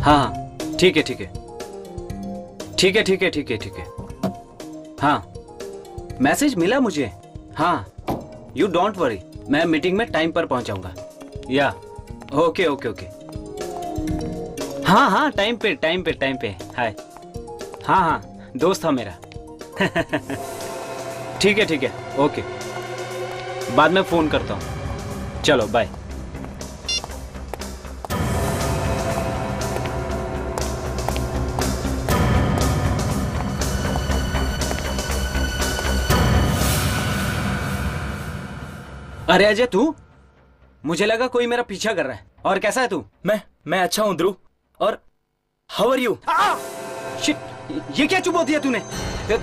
हाँ ठीक है ठीक है ठीक है ठीक है ठीक है ठीक है। हाँ मैसेज मिला मुझे। हाँ यू डोंट वरी, मैं मीटिंग में टाइम पर पहुंचाऊंगा। या ओके ओके ओके। हाँ हाँ टाइम पे टाइम पे टाइम पे। हाय। हाँ हाँ दोस्त था मेरा। ठीक है ओके, बाद में फोन करता हूँ। चलो बाय। अरे अजय तू, मुझे लगा कोई मेरा पीछा कर रहा है। और कैसा है तू? मैं अच्छा हूं ध्रुव। और हाउ आर यू? शिट, ये क्या चुप होती है तूने? अरे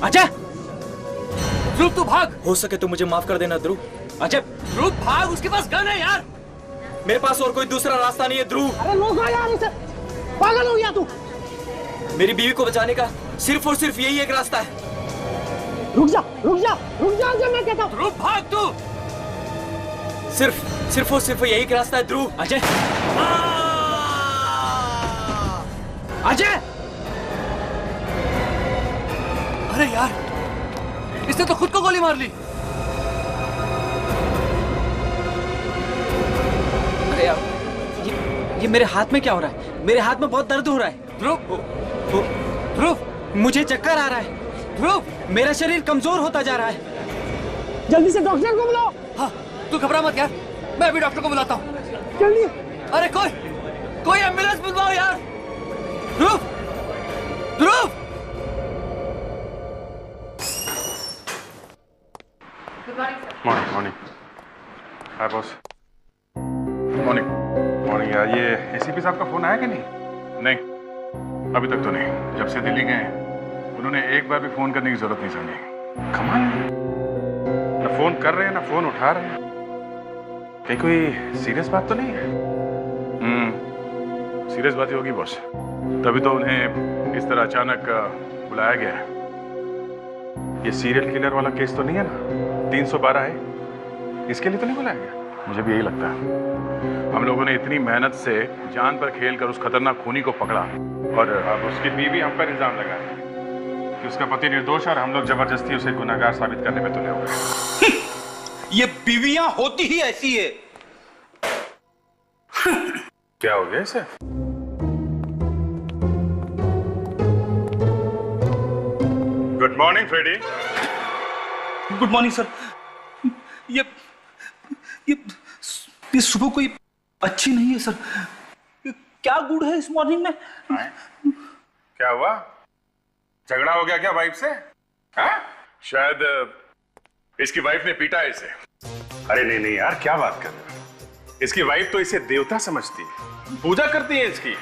अजय, ध्रुव तू भाग। हो सके तो मुझे माफ कर देना ध्रुव। अजय ध्रुव भाग, उसके पास गन है यार। मेरे पास और कोई दूसरा रास्ता नहीं है ध्रुव। अरे रोको यार इसे, पागल हो गया तू? मेरी बीवी को बचाने का सिर्फ और सिर्फ यही एक रास्ता है। रुक जा अजय, मैं कहता हूँ। ध्रुव भाग तू। सिर्फ और सिर्फ यही एक रास्ता है ध्रुव। अजय, अजय! अरे यार, इसने तो खुद को गोली मार ली। अरे यार, ये मेरे हाथ में क्या हो रहा है? मेरे हाथ में बहुत दर्द हो रहा है। ध्रुव, मुझे चक्कर आ रहा है। ध्रुव, मेरा शरीर कमजोर होता जा रहा है। जल्दी से डॉक्टर को बुलाओ। हाँ, तू घबरा मत यार, मैं अभी डॉक्टर को बुलाता हूँ। जल्दी। अरे कोई एम्बुलेंस बुलवाओ यार। ध्रुव, मॉर्निंग। हाय बॉस। मॉर्निंग यार, ये एसीपी साहब का फोन आया कि नहीं? अभी तक तो नहीं। जब से दिल्ली गए उन्होंने एक बार भी फोन करने की जरूरत नहीं समझी। कमाल है, ना फोन कर रहे हैं ना फोन उठा रहे हैं। कहीं कोई सीरियस बात तो नहीं है? सीरियस बात ही होगी बॉस, तभी तो उन्हें इस तरह अचानक बुलाया गया है। ये सीरियल किलर वाला केस तो नहीं है ना? 312 है, इसके लिए तो नहीं बुलाया गया? मुझे भी यही लगता है। हम लोगों ने इतनी मेहनत से जान पर खेल कर उस खतरनाक खूनी को पकड़ा, और अब उसकी बीवी हम पर इल्जाम लगाए कि उसका पति निर्दोष है और हम लोग जबरदस्ती उसे गुनहगार साबित करने में तुले हुए। ये बीवियां होती ही ऐसी है। क्या हो गया इसे? Good morning Freddy. Good morning sir. ये सुबह कोई अच्छी नहीं है सर। क्या गुड है इस मॉर्निंग में? क्या हुआ? झगड़ा हो गया क्या वाइफ से? हाँ? शायद इसकी वाइफ ने पीटा है इसे। अरे नहीं यार, क्या बात कर रहे हो? इसकी वाइफ तो इसे देवता समझती है, पूजा करती है इसकी।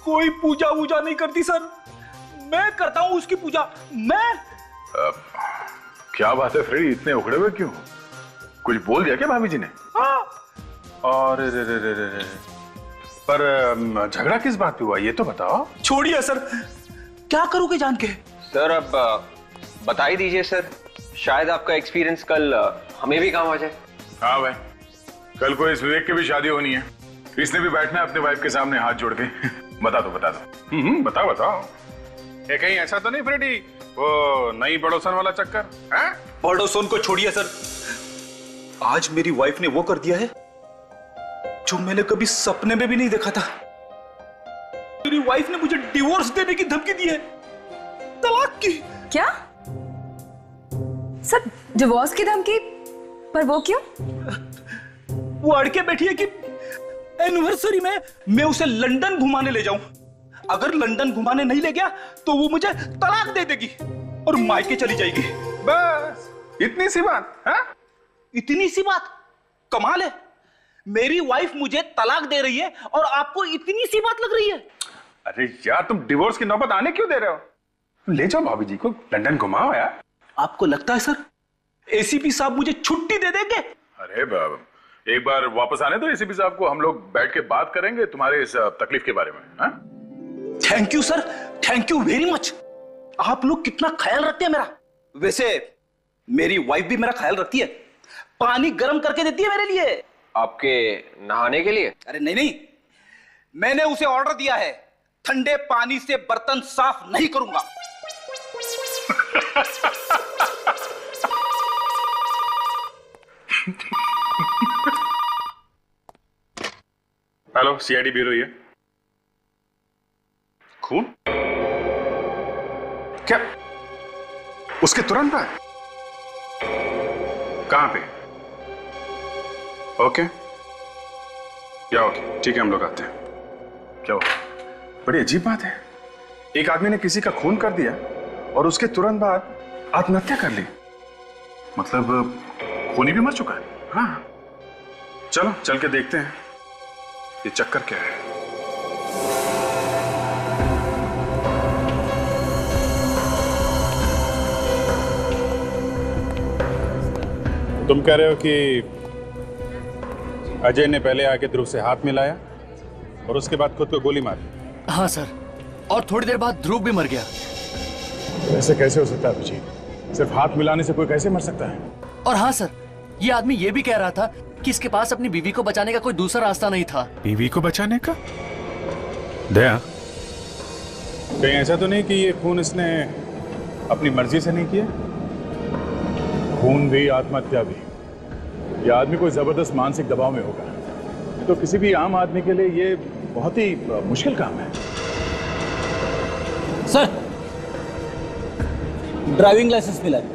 कोई पूजा वूजा नहीं करती सर, मैं करता हूं उसकी पूजा। मैं क्या बात है फ्रेडी, इतने उखड़े हुए क्यों? कुछ बोल दिया क्या भाभी जी ने? हाँ। और पर झगड़ा किस बात पे हुआ ये तो बताओ। छोड़िए सर, क्या करोगे जान के? सर अब बता ही दीजिए सर, शायद आपका एक्सपीरियंस कल हमें भी काम आ जाए। हाँ भाई, कल को इस विवेक की भी शादी होनी है, इसने भी बैठना है अपने वाइफ के सामने हाथ जोड़ के। बता दो बताओ। ये कहीं ऐसा तो नहीं फ्रेडी, वो नई पड़ोसन वाला चक्कर है? पड़ोसन को छोड़िए सर, आज मेरी वाइफ ने वो कर दिया है जो मैंने कभी सपने में भी नहीं देखा था। मेरी वाइफ ने मुझे डिवोर्स देने की धमकी दी है, तलाक की। क्या सर, डिवोर्स की धमकी? पर वो क्यों? वो अड़के बैठी है कि एनिवर्सरी में मैं उसे लंदन घुमाने ले जाऊं। अगर लंदन घुमाने नहीं ले गया तो वो मुझे तलाक दे देगी और मायके चली जाएगी। बस इतनी सी बात? हाँ? इतनी सी बात? कमाल है, मेरी वाइफ मुझे तलाक दे रही है और आपको इतनी सी बात लग रही है? अरे यार, तुम डिवोर्स की नौबत आने क्यों दे रहे हो? ले जाओ भाभी जी को लंदन घुमाओ यार। आपको लगता है सर एसीपी साहब मुझे छुट्टी दे देंगे? अरे बाबा, एक बार वापस आने दो एसीपी साहब को, हम लोग बैठ के बात करेंगे तुम्हारे इस तकलीफ के बारे में। हाँ? Thank you sir, thank you very much. आप लोग कितना ख्याल रखते हैं मेरा। वैसे मेरी वाइफ भी मेरा ख्याल रखती है, पानी गर्म करके देती है मेरे लिए। आपके नहाने के लिए? अरे नहीं नहीं, मैंने उसे ऑर्डर दिया है, ठंडे पानी से बर्तन साफ नहीं करूंगा। हेलो, सीआईडी ब्यूरो ये। खून? क्या उसके तुरंत बाद? कहां पे? ओके या ओके, ठीक है, हम लोग आते हैं। क्या हुआ? बड़ी अजीब बात है, एक आदमी ने किसी का खून कर दिया और उसके तुरंत बाद आत्महत्या कर ली। मतलब खूनी भी मर चुका है। हाँ, चलो चल के देखते हैं ये चक्कर क्या है। तुम कह रहे हो कि अजय ने पहले आके ध्रुव से हाथ मिलाया और उसके बाद खुद को गोली मारी? हाँ सर, और थोड़ी देर बाद ध्रुव भी मर गया। ऐसे कैसे हो सकता है अभिजीत? सिर्फ हाथ मिलाने से कोई कैसे मर सकता है? और हाँ सर, ये आदमी ये भी कह रहा था कि इसके पास अपनी बीवी को बचाने का कोई दूसरा रास्ता नहीं था। बीवी को बचाने का? दया, कहीं ऐसा तो नहीं कि ये खून इसने अपनी मर्जी से नहीं किया? खून भी, आत्महत्या भी, ये आदमी कोई जबरदस्त मानसिक दबाव में होगा। तो किसी भी आम आदमी के लिए ये बहुत ही मुश्किल काम है। सर, ड्राइविंग लाइसेंस मिला है।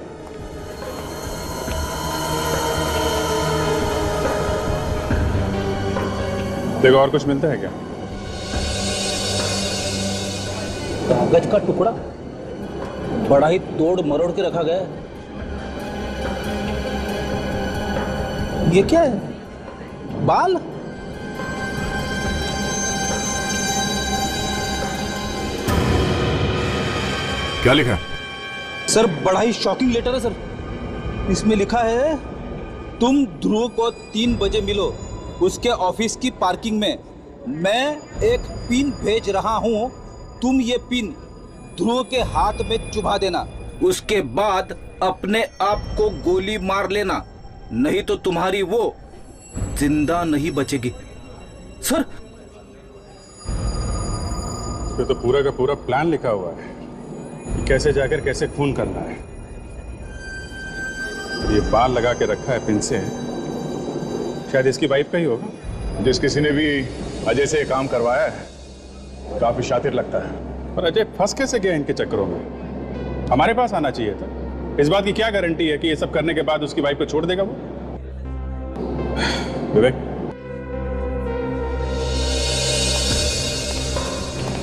देखो, और कुछ मिलता है क्या? कागज का टुकड़ा बड़ा ही तोड़ मरोड़ के रखा गया है। ये क्या है? बाल? क्या लिखा? सर, बड़ा ही शॉकिंग लेटर है सर। इसमें लिखा है, तुम ध्रुव को 3 बजे मिलो उसके ऑफिस की पार्किंग में। मैं एक पिन भेज रहा हूं, तुम ये पिन ध्रुव के हाथ में चुभा देना। उसके बाद अपने आप को गोली मार लेना, नहीं तो तुम्हारी वो जिंदा नहीं बचेगी। सर, इसमें तो पूरा का पूरा प्लान लिखा हुआ है कि कैसे जाकर कैसे खून करना है। ये बाल लगा के रखा है पिन से, शायद इसकी वाइफ का ही होगा। जिस किसी ने भी अजय से काम करवाया है काफी शातिर लगता है। पर अजय फंस कैसे गया इनके चक्करों में? हमारे पास आना चाहिए था। इस बात की क्या गारंटी है कि ये सब करने के बाद उसकी वाइफ को छोड़ देगा वो? विवेक,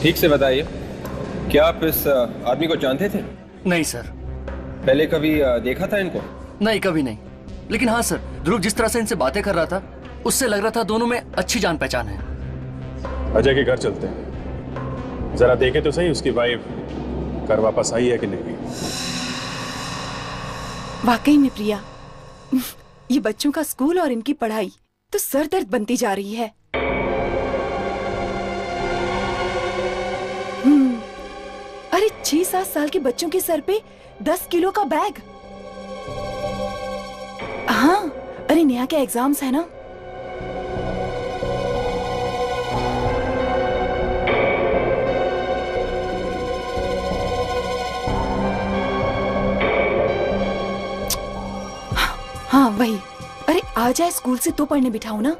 ठीक से बताइए, क्या आप इस आदमी को जानते थे? नहीं सर। पहले कभी देखा था इनको? नहीं, कभी नहीं। लेकिन हाँ सर, ध्रुव जिस तरह से इनसे बातें कर रहा था, उससे लग रहा था दोनों में अच्छी जान पहचान है। अजय के घर चलते हैं, जरा देखे तो सही उसकी वाइफ घर वापस आई है कि नहीं। वाकई में प्रिया, ये बच्चों का स्कूल और इनकी पढ़ाई तो सर दर्द बनती जा रही है। अरे 6-7 साल के बच्चों के सर पे 10 किलो का बैग। हाँ, अरे नेहा के एग्जाम्स है ना। हाँ वही। अरे आ जाए स्कूल से तो पढ़ने बिठाओ ना।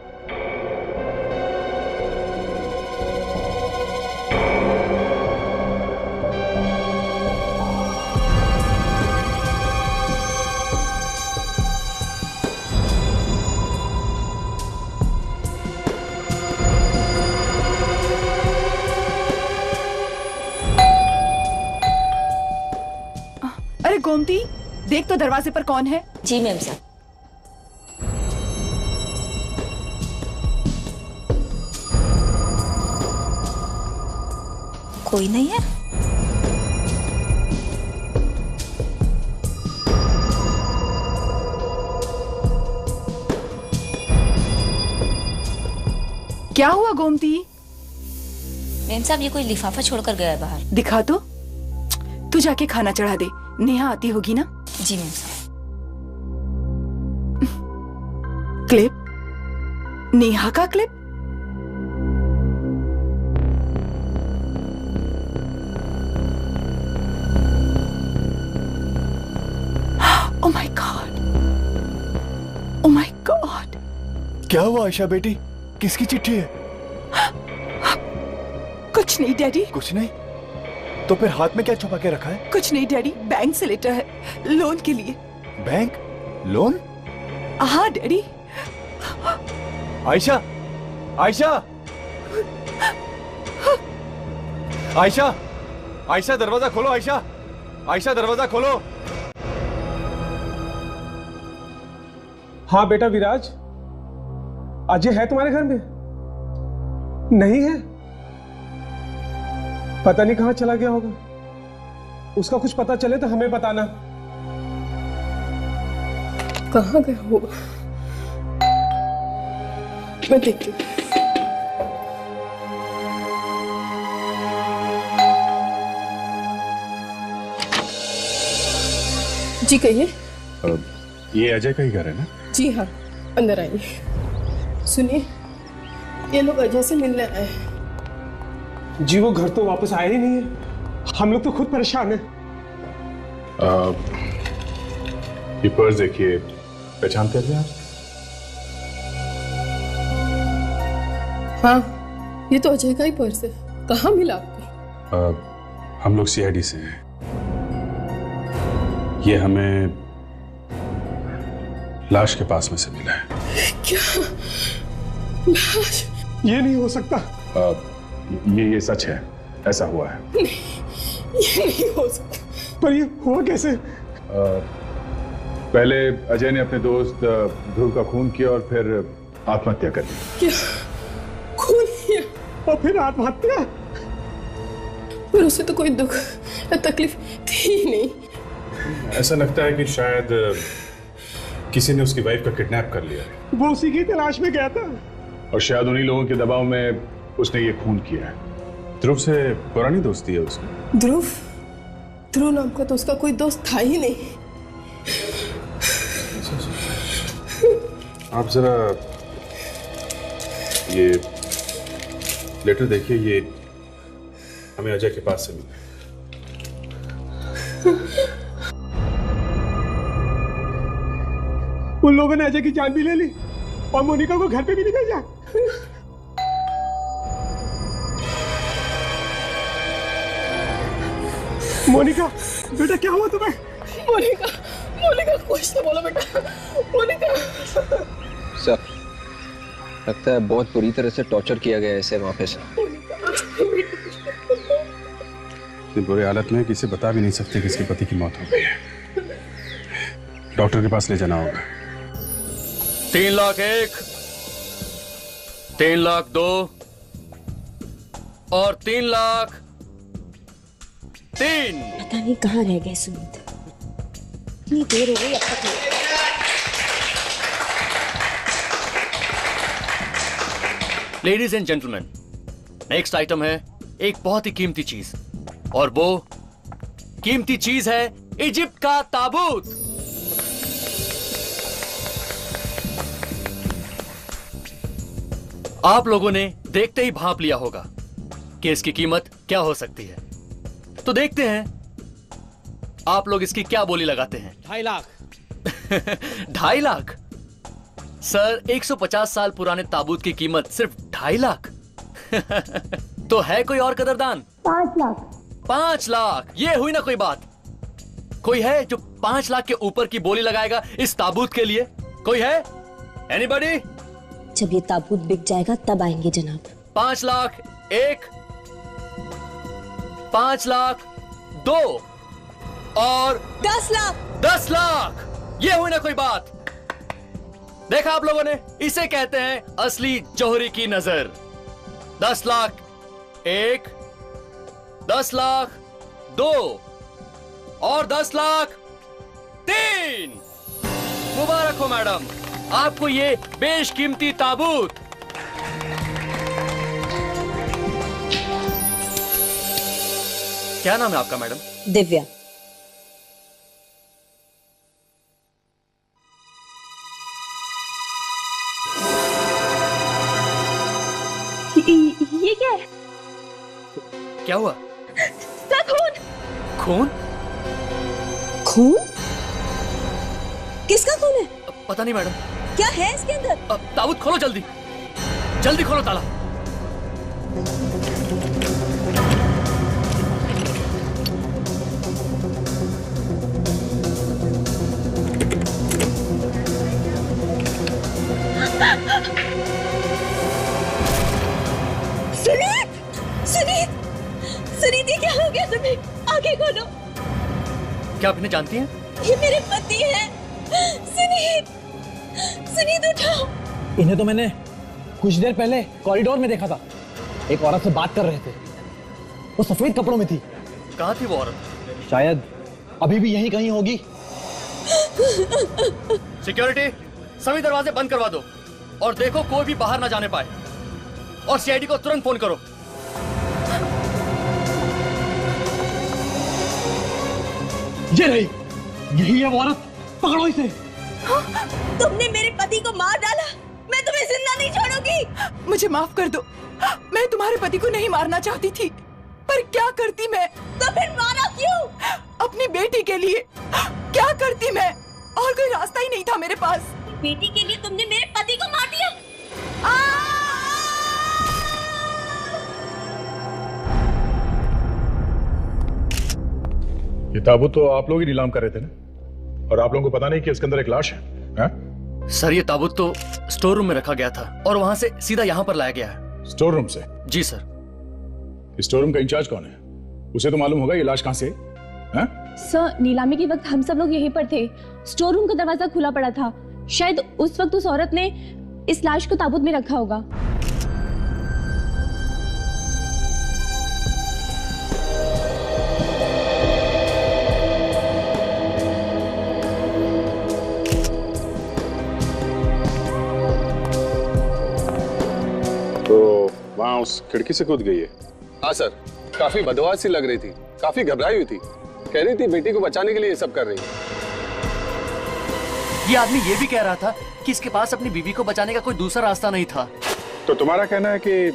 अरे गोमती, देख तो दरवाजे पर कौन है। जी मैम साहब। कोई नहीं है। क्या हुआ गोमती? मैम साहब, ये कोई लिफाफा छोड़कर गया है बाहर। दिखा तो। तू जाके खाना चढ़ा दे, नेहा आती होगी ना। जी मैम साहब। क्लिप, नेहा का clip? Oh my God, oh my God. क्या हुआ आयशा बेटी, किसकी चिट्ठी है? कुछ नहीं डैडी। कुछ नहीं? तो फिर हाथ में क्या छुपा के रखा है? कुछ नहीं डैडी, बैंक से लेटर है, लोन के लिए। बैंक? लोन? हाँ डैडी। आयशा, आयशा, आयशा, आयशा दरवाजा खोलो। आयशा, आयशा दरवाजा खोलो। हाँ बेटा विराज, अजय है तुम्हारे घर में? नहीं है? पता नहीं कहां चला गया होगा। उसका कुछ पता चले तो हमें बताना। कहां गया होगा, मैं देखती हूँ। जी कहिए। ये अजय का ही घर है ना? जी हाँ, अंदर आइए। सुनिए, ये लोग अजय से मिलने आए हैं। जी वो घर तो वापस आया ही नहीं है, हम लोग तो खुद परेशान हैं। ये पर्स देखिए, पहचानते हैं आप? हाँ, ये तो अजय का ही पर्स है। कहाँ मिला आपको? हम लोग सीआईडी से हैं। ये हमें लाश के पास में से मिला है। क्या? लाश? ये नहीं हो सकता। ये सच है, ऐसा हुआ है। नहीं, ये नहीं हो सकता। पर ये हुआ कैसे? पहले अजय ने अपने दोस्त ध्रुव का खून किया और फिर आत्महत्या कर ली। क्या? खून किया और फिर आत्महत्या? पर उसे तो कोई दुख या तकलीफ थी ही नहीं। ऐसा लगता है कि शायद किसी ने उसकी वाइफ का किडनैप कर लिया है। वो उसी की तलाश में गया था और शायद उन्हीं लोगों के दबाव में उसने ये खून किया है। ध्रुव से पुरानी दोस्ती है उसकी। ध्रुव? ध्रुव नाम का तो उसका कोई दोस्त था ही नहीं। आप जरा ये लेटर देखिए, ये हमें अजय के पास से मिला। उन लोगों ने अजय की जान भी ले ली और मोनिका को घर पे भी नहीं भेजा। मोनिका, बेटा क्या हुआ तुम्हें? मोनिका, मोनिका कुछ तो बोलो बेटा। मोनिका। सर, लगता है बहुत बुरी तरह से टॉर्चर किया गया है इसे वहां पे से। इतनी बुरी हालत में किसी बता भी नहीं सकते कि इसके पति की मौत हो गई है। डॉक्टर के पास ले जाना होगा। 3,01,000, 3,02,000 और 3,03,000। पता नहीं कहाँ रह गए सुमित, इतनी देर हो गई अब तक नहीं। Ladies and gentleman, next item है एक बहुत ही कीमती चीज, और वो कीमती चीज है इजिप्ट का ताबूत। आप लोगों ने देखते ही भांप लिया होगा कि इसकी कीमत क्या हो सकती है। तो देखते हैं आप लोग इसकी क्या बोली लगाते हैं। 2.5 लाख। 2.5 लाख? सर, 150 साल पुराने ताबूत की कीमत सिर्फ 2.5 लाख? तो है कोई और कदरदान? 5 लाख। 5 लाख? ये हुई ना कोई बात। कोई है जो 5 लाख के ऊपर की बोली लगाएगा इस ताबूत के लिए? कोई है? एनीबॉडी? जब ये ताबूत बिक जाएगा तब आएंगे जनाब। 5 लाख 1, 5 लाख 2 और 10 लाख। 10 लाख? ये हुई ना कोई बात। देखा आप लोगों ने, इसे कहते हैं असली जौहरी की नजर। 10 लाख 1, 10 लाख 2 और 10 लाख 3। मुबारक हो मैडम, आपको ये बेशकीमती ताबूत। क्या नाम है आपका मैडम? दिव्या। ये क्या है? क्या हुआ? खून। खून? खून? किसका खून है? पता नहीं मैडम। क्या है इसके अंदर? ताबूत खोलो जल्दी, जल्दी खोलो ताला। सुनीत! सुनीत! सुनीत, ये क्या हो गया तुम्हें? आंखें खोलो। क्या आप इन्हें जानती हैं? ये मेरे पति हैं। सुनीत! सुनीत उठाओ। इन्हें तो मैंने कुछ देर पहले कॉरिडोर में देखा था, एक औरत से बात कर रहे थे। वो सफेद कपड़ों में थी। कहाँ थी वो औरत? शायद अभी भी यहीं कहीं होगी। सिक्योरिटी, सभी दरवाजे बंद करवा दो और देखो कोई भी बाहर ना जाने पाए, और सीआईडी को तुरंत फोन करो। ये रही, यही है वो औरत, पकड़ो इसे। तुमने मेरे पति को मार डाला, मैं तुम्हें जिंदा नहीं छोड़ूंगी। मुझे माफ कर दो, मैं तुम्हारे पति को नहीं मारना चाहती थी, पर क्या करती मैं? तो फिर मारा क्यों? अपनी बेटी के लिए। क्या करती मैं? और कोई रास्ता ही नहीं था मेरे पास। बेटी के लिए तुमने मेरे पति को मार दिया। ये ताबूत तो आप लोग ही नीलाम कर रहे थे ना, और आप लोगों को पता नहीं कि इसके अंदर एक लाश है, है? सर, ये ताबूत तो स्टोर रूम में रखा गया था और वहां से सीधा यहाँ पर लाया गया है। स्टोर रूम से? जी सर। स्टोर रूम का इंचार्ज कौन है? उसे तो मालूम होगा ये लाश कहाँ से है? सर, नीलामी के वक्त हम सब लोग यहीं पर थे। स्टोर रूम का दरवाजा खुला पड़ा था। शायद उस वक्त उस औरत ने इस लाश को ताबूत में रखा होगा। तो वहाँ उस खिड़की से कूद गई है? हाँ सर, काफी बदवास सी लग रही थी, काफी घबराई हुई थी। कह रही थी बेटी को बचाने के लिए ये सब कर रही है। ये आदमी ये भी कह रहा था कि इसके पास अपनी बीवी को बचाने का कोई दूसरा रास्ता नहीं था। तो तुम्हारा कहना है कि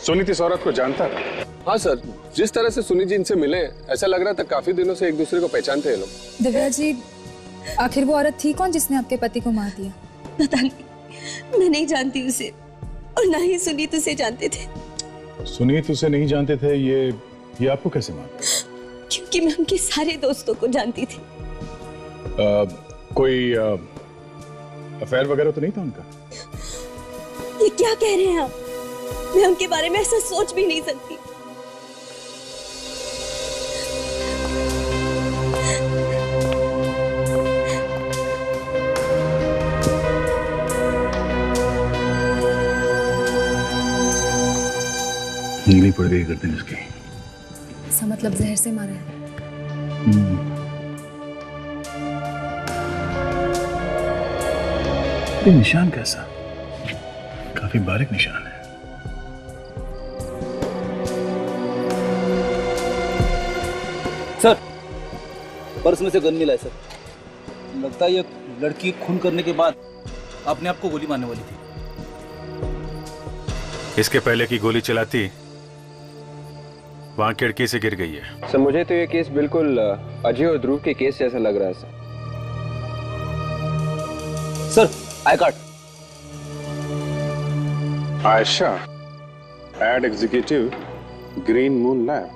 सुनीत इस औरत को जानता था? हाँ सर, जिस तरह से सुनीत जी इनसे मिले, ऐसा लग रहा था काफी दिनों से एक दूसरे को पहचानते हैं लोग। दिव्या जी, आखिर वो औरत थी कौन जिसने आपके पति को मार दिया? पता नहीं, मैं नहीं जानती उसे, और ना ही सुनीत उसे जानते थे। सुनीत उसे नहीं जानते थे, ये आपको कैसे मालूम? क्योंकि मैं उनके सारे दोस्तों को जानती थी। कोई अफेयर वगैरह तो नहीं था उनका? ये क्या कह रहे हैं आप? मैं उनके बारे में ऐसा सोच भी नहीं सकती। उंगली पड़ गई गर्दन इसकी। इसका मतलब जहर से मारा है। ये निशान कैसा? काफी बारीक निशान है। सर, पर्स में से गन मिला है सर। लगता है ये लड़की खून करने के बाद अपने आप को गोली मारने वाली थी। इसके पहले की गोली चलाती वहां खिड़की से गिर गई है। सर, मुझे तो ये केस बिल्कुल अजय और ध्रुव के केस जैसा लग रहा है sir. Sir, I card. Ayesha, ad executive, green moon lab.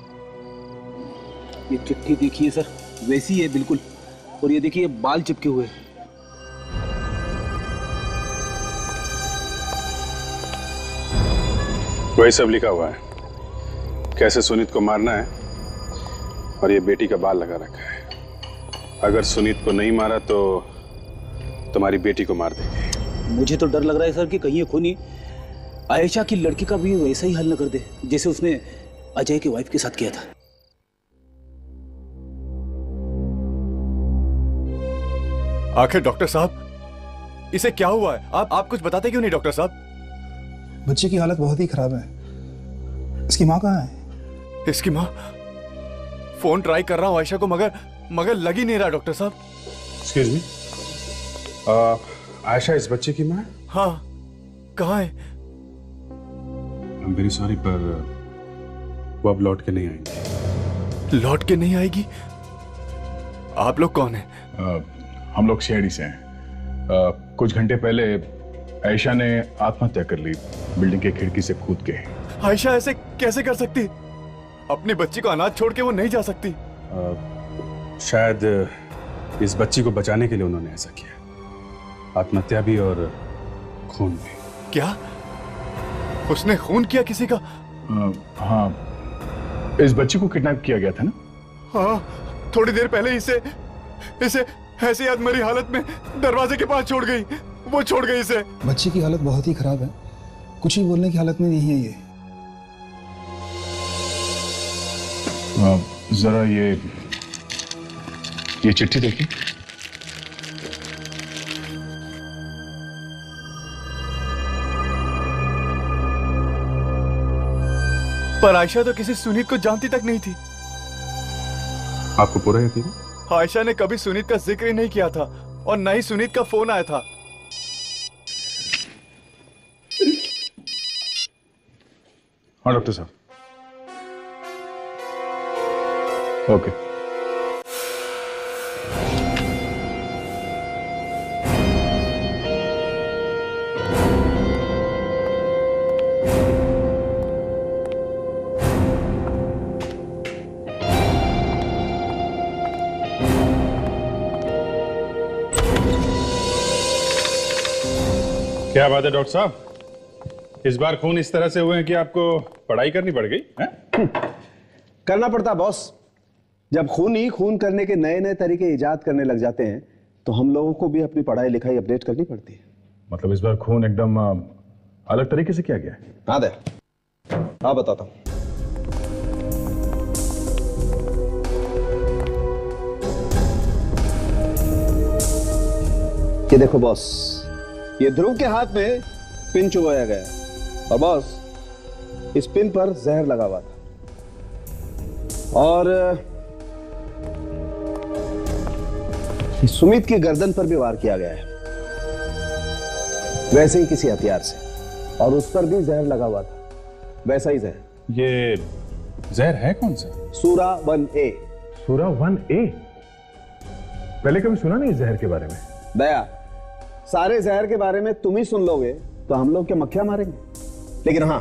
ये चिट्ठी देखिए सर, वैसी है बिल्कुल। और ये देखिए बाल चिपके हुए। वही सब लिखा हुआ है, कैसे सुनीत को मारना है, और ये बेटी का बाल लगा रखा है। अगर सुनीत को नहीं मारा तो तुम्हारी बेटी को मार देंगे। मुझे तो डर लग रहा है सर कि कहीं ये खूनी आयशा की लड़की का भी वैसा ही हल न कर दे जैसे उसने अजय की वाइफ के साथ किया था। आखिर डॉक्टर साहब, इसे क्या हुआ है? आप कुछ बताते क्यों नहीं डॉक्टर साहब? बच्चे की हालत बहुत ही खराब है। इसकी माँ कहाँ है? इसकी माँ? फोन ट्राई कर रहा हूँ आयशा को, मगर लग ही नहीं रहा डॉक्टर साहब। एक्सक्यूज मी, आयशा इस बच्चे की माँ? हाँ, कहाँ है? I'm very sorry, पर वो अब लौट के नहीं आएंगे। लौट के नहीं आएगी? आप लोग कौन हैं? हम लोग सीआईडी से हैं। कुछ घंटे पहले आयशा ने आत्महत्या कर ली, बिल्डिंग के खिड़की से कूद के। आयशा ऐसे कैसे कर सकती? अपनी बच्ची को अनाथ छोड़ के वो नहीं जा सकती। शायद इस बच्ची को बचाने के लिए उन्होंने ऐसा किया। आत्महत्या भी और खून भी। क्या? उसने खून किया किसी का? हाँ, इस बच्ची को किडनैप किया गया था ना? हाँ, थोड़ी देर पहले इसे ऐसी अधमरी हालत में दरवाजे के पास छोड़ गई। वो छोड़ गई इसे। बच्ची की हालत बहुत ही खराब है, कुछ ही बोलने की हालत में नहीं है ये। जरा ये चिट्ठी देखिए। पर आयशा तो किसी सुनीत को जानती तक नहीं थी। आपको पूरा यकीन है? आयशा ने कभी सुनीत का जिक्र ही नहीं किया था और न ही सुनीत का फोन आया था। हाँ डॉक्टर साहब। ओके। क्या बात है डॉक्टर साहब, इस बार खून इस तरह से हुए हैं कि आपको पढ़ाई करनी पड़ गई है? करना पड़ता बॉस। जब खून ही खून करने के नए नए तरीके इजाद करने लग जाते हैं तो हम लोगों को भी अपनी पढ़ाई लिखाई अपडेट करनी पड़ती है। मतलब इस बार खून एकदम अलग तरीके से किया गया है? हाँ दे, हाँ बताता हूं। ये देखो बॉस, ये ध्रुव के हाथ में पिन चुभाया गया है और बॉस इस पिन पर जहर लगा हुआ था और सुमित की गर्दन पर भी वार किया गया है, वैसे ही किसी हथियार से, और उस पर भी जहर लगा हुआ था, वैसा ही जहर। ये जहर है कौन सा? सूरा 1A। सूरा 1A? पहले कभी सुना नहीं जहर के बारे में। दया, सारे जहर के बारे में तुम ही सुन लोगे तो हम लोग क्या मक्खियां मारेंगे। लेकिन हाँ,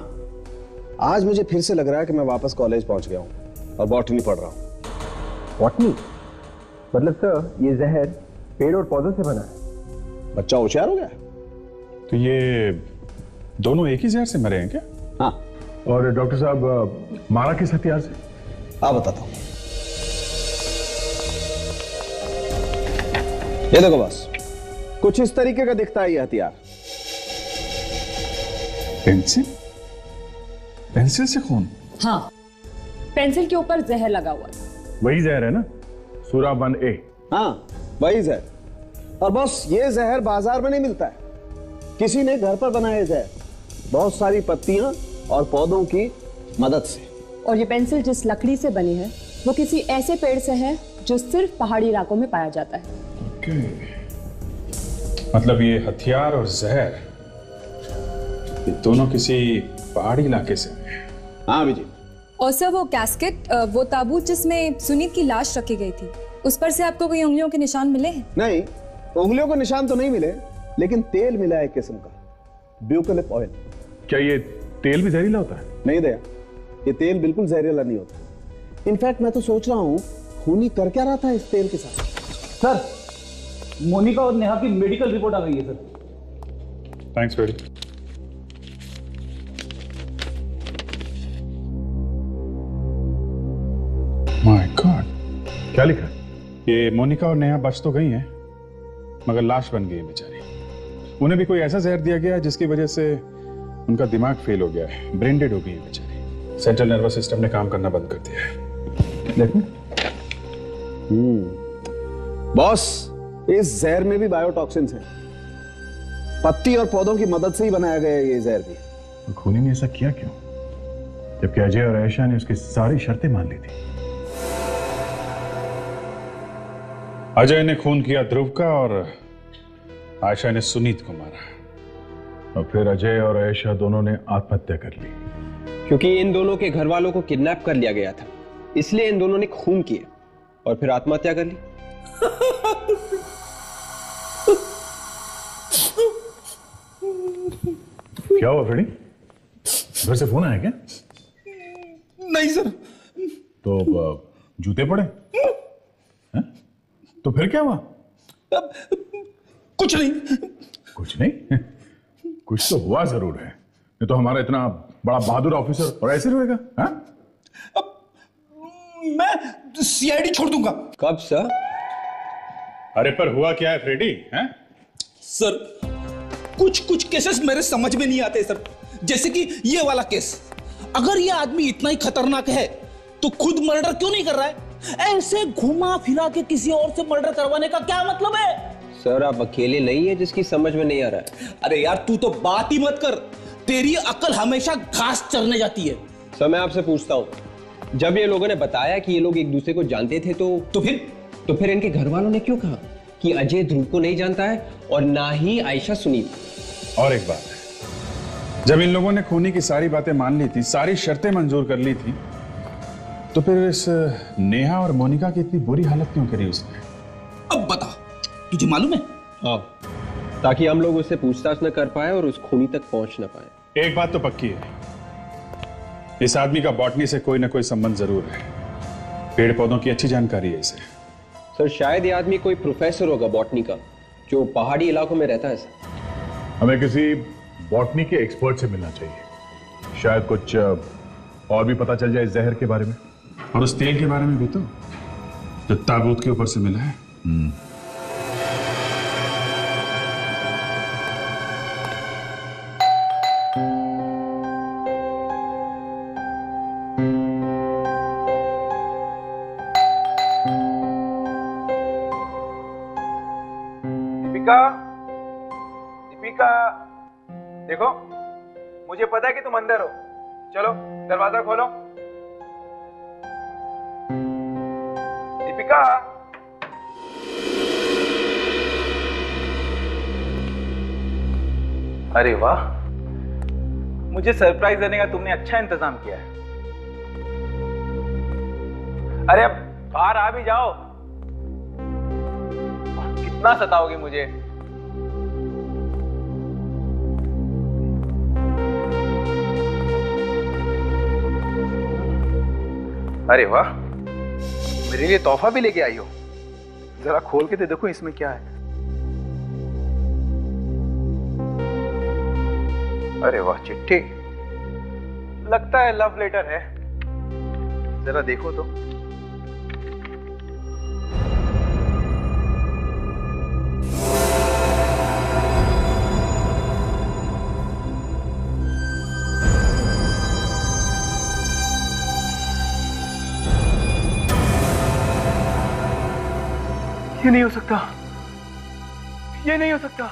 आज मुझे फिर से लग रहा है कि मैं वापस कॉलेज पहुंच गया हूं और बॉटनी पढ़ रहा हूं। बॉटनी? मतलब सर ये जहर पेड़ और पौधों से बना है। बच्चा होशियार हो गया। तो ये दोनों एक ही जहर से मरे हैं क्या? हाँ। और डॉक्टर साहब मारा किस हथियार से? आप बताता हूं। ये देखो बस, कुछ इस तरीके का दिखता है ये हथियार। पेंसिल? पेंसिल से खून? हाँ, पेंसिल के ऊपर जहर लगा हुआ था। वही जहर है ना, सूरा 1A? हाँ, वही जहर। और बॉस ये जहर बाजार में नहीं मिलता है, किसी ने घर पर बनाया जहर, बहुत सारी पत्तियां और पौधों की मदद से। और ये पेंसिल जिस लकड़ी से बनी है वो किसी ऐसे पेड़ से है जो सिर्फ पहाड़ी इलाकों में पाया जाता है। मतलब ये हथियार और जहर, ये दोनों किसी पहाड़ी इलाके से हैं। हाँ विजय। और सर वो कैस्केट, वो ताबूत जिसमें सुनीत की लाश रखी गई थी, उस पर से आपको कोई उंगलियों के निशान मिले हैं? नहीं, उंगलियों के निशान तो नहीं मिले, लेकिन तेल मिला है एक किस्म का, ब्यूकलिप ऑयल। क्या ये तेल भी जहरीला होता है? नहीं दया, ये तेल बिल्कुल जहरीला नहीं होता। इनफैक्ट मैं तो सोच रहा हूँ खूनी कर क्या रहा था इस तेल के साथ। सर, मोनिका और नेहा की मेडिकल रिपोर्ट आ गई है sir. Thanks very. My God, क्या लिखा है? ये मोनिका और नेहा बच तो गई हैं, मगर लाश बन गई है बेचारी। उन्हें भी कोई ऐसा जहर दिया गया जिसकी वजह से उनका दिमाग फेल हो गया है, ब्रेन डेड हो गई है बेचारी। सेंट्रल नर्वस सिस्टम ने काम करना बंद कर दिया है। देखो। बॉस, इस जहर में भी बायोटॉक्सिन्स हैं, पत्ती और पौधों की मदद से ही बनाया गया है ये जहर भी। तो खूनी ने ऐसा किया क्यों, जबकि अजय और आयशा ने उसकी सारी शर्तें मान ली थी? अजय ने खून किया ध्रुव का और आयशा ने सुनीत को मारा, और फिर अजय और आयशा दोनों ने आत्महत्या कर ली। क्योंकि इन दोनों के घर वालों को किडनैप कर लिया गया था, इसलिए इन दोनों ने खून किया और फिर आत्महत्या कर ली। क्या हुआ फ्रेडी? घर से फोन आया क्या? नहीं सर। तो जूते पड़े हैं? तो फिर क्या हुआ? कुछ नहीं। कुछ नहीं? कुछ तो हुआ जरूर है, नहीं तो हमारा इतना बड़ा बहादुर ऑफिसर और ऐसे रहेगा? मैं सीआईडी छोड़ दूंगा। कब सर? अरे पर हुआ क्या है फ्रेडी? हैं? सर कुछ केसेस मेरे समझ में नहीं आते सर, जैसे कि ये वाला केस। अगर ये आदमी इतना ही खतरनाक है तो खुद मर्डर क्यों नहीं कर रहा है? ऐसे घुमा फिरा के किसी और से मर्डर करवाने का क्या मतलब है? सर आप अकेले नहीं है जिसकी समझ में नहीं आ रहा है। अरे यार तू तो बात ही मत कर, तेरी अकल हमेशा घास चरने जाती है। सर मैं आपसे पूछता हूँ, जब ये लोगों ने बताया कि ये लोग एक दूसरे को जानते थे तो फिर इनके घर वालों ने क्यों कहा कि अजय ध्रुव को नहीं जानता है और ना ही आयशा सुनील? और एक बात, जब इन लोगों ने खूनी की सारी बातें मान ली थी, सारी शर्तें मंजूर कर ली थी, तो फिर इस नेहा और मोनिका की इतनी बुरी हालत क्यों करी उसने? अब बता, तुझे मालूम है? हाँ, ताकि हम लोग उससे पूछताछ न कर पाए और उस खूनी तक पहुंच न पाए। एक बात तो पक्की है, इस आदमी का बॉटनी से कोई ना कोई संबंध जरूर है। पेड़ पौधों की अच्छी जानकारी है इसे। सर शायद ये आदमी कोई प्रोफेसर होगा बॉटनी का, जो पहाड़ी इलाकों में रहता है सर। हमें किसी बॉटनी के एक्सपर्ट से मिलना चाहिए, शायद कुछ और भी पता चल जाए इस जहर के बारे में और उस तेल के बारे में भी, तो जो ताबूत के ऊपर से मिला है। दीपिका, देखो मुझे पता है कि तुम अंदर हो, चलो दरवाजा खोलो। दीपिका, अरे वाह, मुझे सरप्राइज देने का तुमने अच्छा इंतजाम किया है। अरे अब बाहर आ भी जाओ, कितना सताओगी मुझे। अरे वाह, मेरे लिए तोहफा भी लेके आई हो, जरा खोल के तो देखो इसमें क्या है। अरे वाह, चिट्ठी, लगता है लव लेटर है, जरा देखो तो। ये नहीं हो सकता, ये नहीं हो सकता।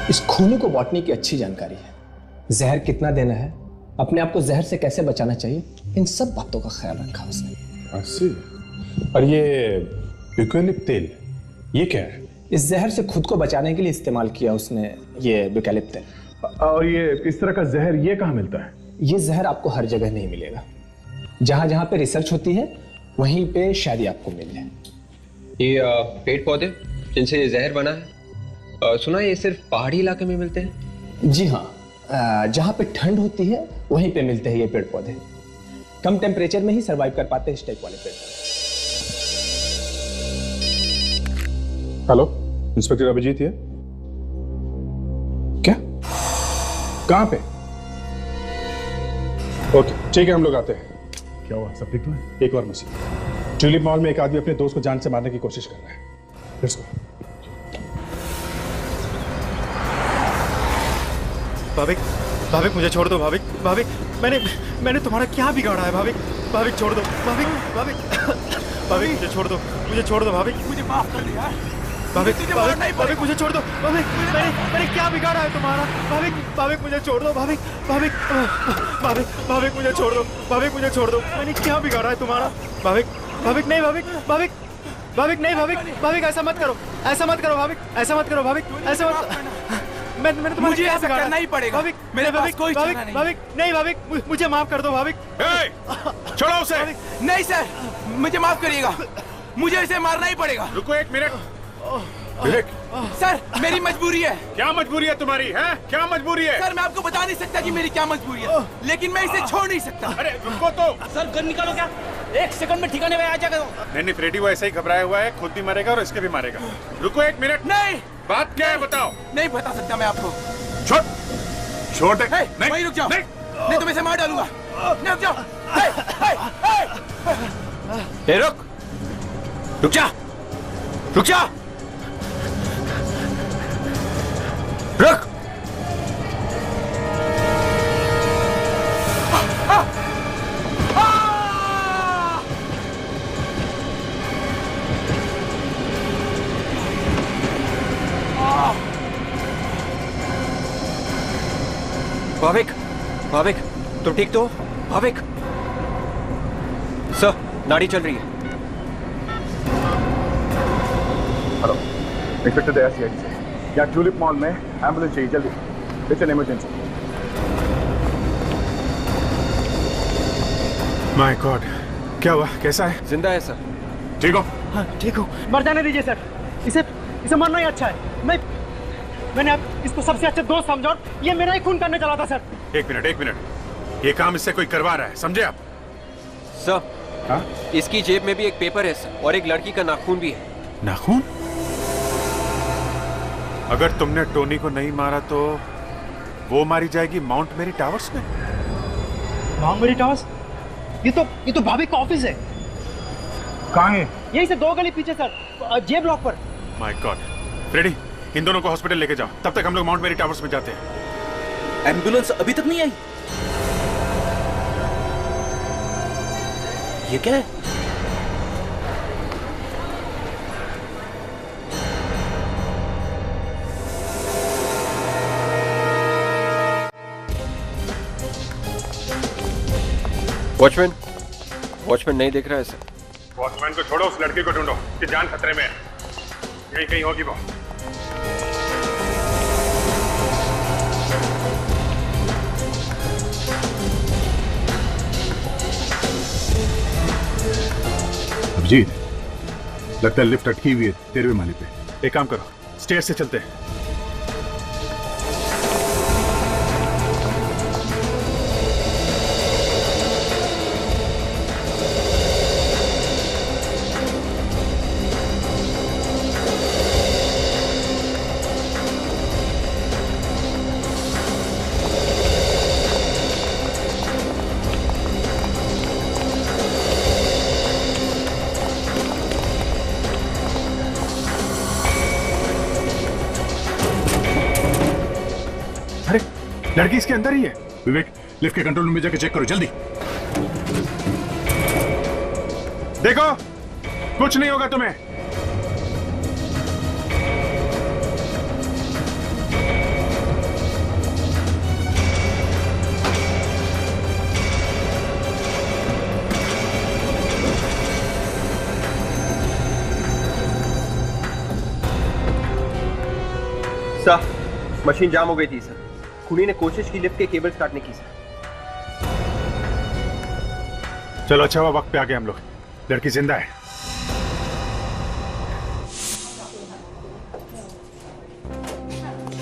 इस खूनी को बॉटनी की अच्छी जानकारी है, जहर कितना देना है, अपने आप को जहर से कैसे बचाना चाहिए, इन सब बातों का ख्याल रखा उसने। अच्छा, और ये यूकैलिप्ट तेल, ये क्या है? इस जहर से खुद को बचाने के लिए इस्तेमाल किया उसने ये यूकैलिप्ट तेल। और ये इस तरह का जहर ये कहाँ मिलता है? ये जहर आपको हर जगह नहीं मिलेगा, जहां जहां पे रिसर्च होती है वहीं पे शायद आपको मिल जाए। ये पेड़ पौधे जिनसे ये जहर बना है, सुना ये सिर्फ पहाड़ी इलाके में मिलते हैं? जी हाँ, जहां पे ठंड होती है वहीं पे मिलते हैं ये पेड़ पौधे। कम टेम्परेचर में ही सरवाइव कर पाते हैं इस टाइप वाले पेड़ पौधे। हेलो, इंस्पेक्टर अभिजीत है? क्या? कहां पे? ओके ठीक है, हम लोग आते हैं। क्या हुआ, सब ठीक तो है? एक और मसीह, ट्यूलिप मॉल में एक आदमी अपने दोस्त को जान से मारने की कोशिश कर रहा है। Let's go. भाविक, भाविक मुझे छोड़ दो भाविक, भाविक मैंने तुम्हारा क्या बिगाड़ा है भाविक? भाविक छोड़ दो, भाविक भाविक भाविक मुझे छोड़ दो, मुझे छोड़ दो भाविक, मुझे माफ कर दिया भाविक, भाविक भाविक मुझे छोड़ दो भाविक, मैंने क्या बिगाड़ा है तुम्हारा? भाविक भाविक मुझे छोड़ दो भाविक, भाविक भाविक भाविक मुझे छोड़ दो, भाविक मुझे छोड़ दो, मैंने क्या बिगाड़ा है तुम्हारा? भाविक भाविक नहीं, भाविक भाविक भाविक नहीं, भाविक भाविक ऐसा मत करो, ऐसा मत करो भाविक, ऐसा मत करो भाविक, ऐसा मत मैंने तुम्हारा मुझे क्या ऐसा बिगाड़ा? करना ही पड़ेगा। भाविक, मेरे पास भाविक, कोई भाविक, चारा नहीं। भाविक, नहीं भाविक, मुझे माफ कर दो भाविक। छोड़ो उसे। नहीं सर, मुझे माफ करिएगा, मुझे इसे मारना ही पड़ेगा। रुको एक मिनट। विवेक, सर मेरी मजबूरी है। क्या मजबूरी है तुम्हारी? है क्या मजबूरी है? सर मैं आपको बता नहीं सकता कि मेरी क्या मजबूरी है, लेकिन मैं इसे छोड़ नहीं सकता। अरे रुको तो। सर गन निकालो क्या, 1 सेकंड में ठिकाने पे आ जाएगा। नहीं फ्रेडी, वो ऐसे ही घबराया हुआ है, खुद भी मरेगा और इसके भी मारेगा। रुको एक मिनट। नहीं, बात क्या है बताओ। नहीं बता सकता मैं आपको। छोड़ दे। नहीं, वहीं रुक जाओ, नहीं तो मैं इसे मार डालूंगा। नहीं रुक जाओ। रुक जा, रुक जा, रुक। भाविक, भाविक, तुम ठीक तो हो? भाविक सर, नाड़ी चल रही है। हेलो, इंस्पेक्टर दया सीआईडी से। यहाँ ट्यूलिप मॉल में एम्बुलेंस चाहिए, जल्दी। It's an emergency. My God, क्या हुआ? कैसा है? जिंदा है सर। ठीक हो? हाँ ठीक हो। मर जाने दीजिए सर, इसे मरना ही अच्छा है। मैंने आप इसको सबसे अच्छा दोस्त समझा और ये मेरा ही खून करने चला था सर। एक मिनट, ये काम इससे कोई करवा रहा है, समझे आप? सर, हाँ? इसकी जेब में भी एक पेपर है सर, और एक लड़की का नाखून भी है। नाखून? अगर तुमने टोनी को नहीं मारा तो वो मारी जाएगी माउंट मेरी टावर्स में। माउंट मेरी टावर्स? ये तो भाविक का ऑफिस है। कहाँ है? यही से 2 गली पीछे सर, जे ब्लॉक पर। माय गॉड, फ्रेडी, इन दोनों को हॉस्पिटल लेके जाओ, तब तक हम लोग माउंट मेरी टावर्स में जाते हैं। एम्बुलेंस अभी तक नहीं आई? ये क्या है? वॉचमैन नहीं दिख रहा है सर। वॉचमैन को छोड़ो, उस लड़की को ढूंढो, कि जान खतरे में है। यहीं कहीं होगी वो। अभिजीत, लगता है लिफ्ट अटकी हुई है 13वें माले पे। एक काम करो, स्टेयर से चलते हैं। अरे लड़की इसके अंदर ही है। विवेक, लिफ्ट के कंट्रोल रूम में जाके चेक करो, जल्दी। देखो, कुछ नहीं होगा तुम्हें। सर, मशीन जाम हो गई थी सर। खूनी ने कोशिश की लिफ्ट के केबल्स काटने की सर। चलो अच्छा हुआ वक्त पे आ गए हम लोग। लड़की जिंदा है।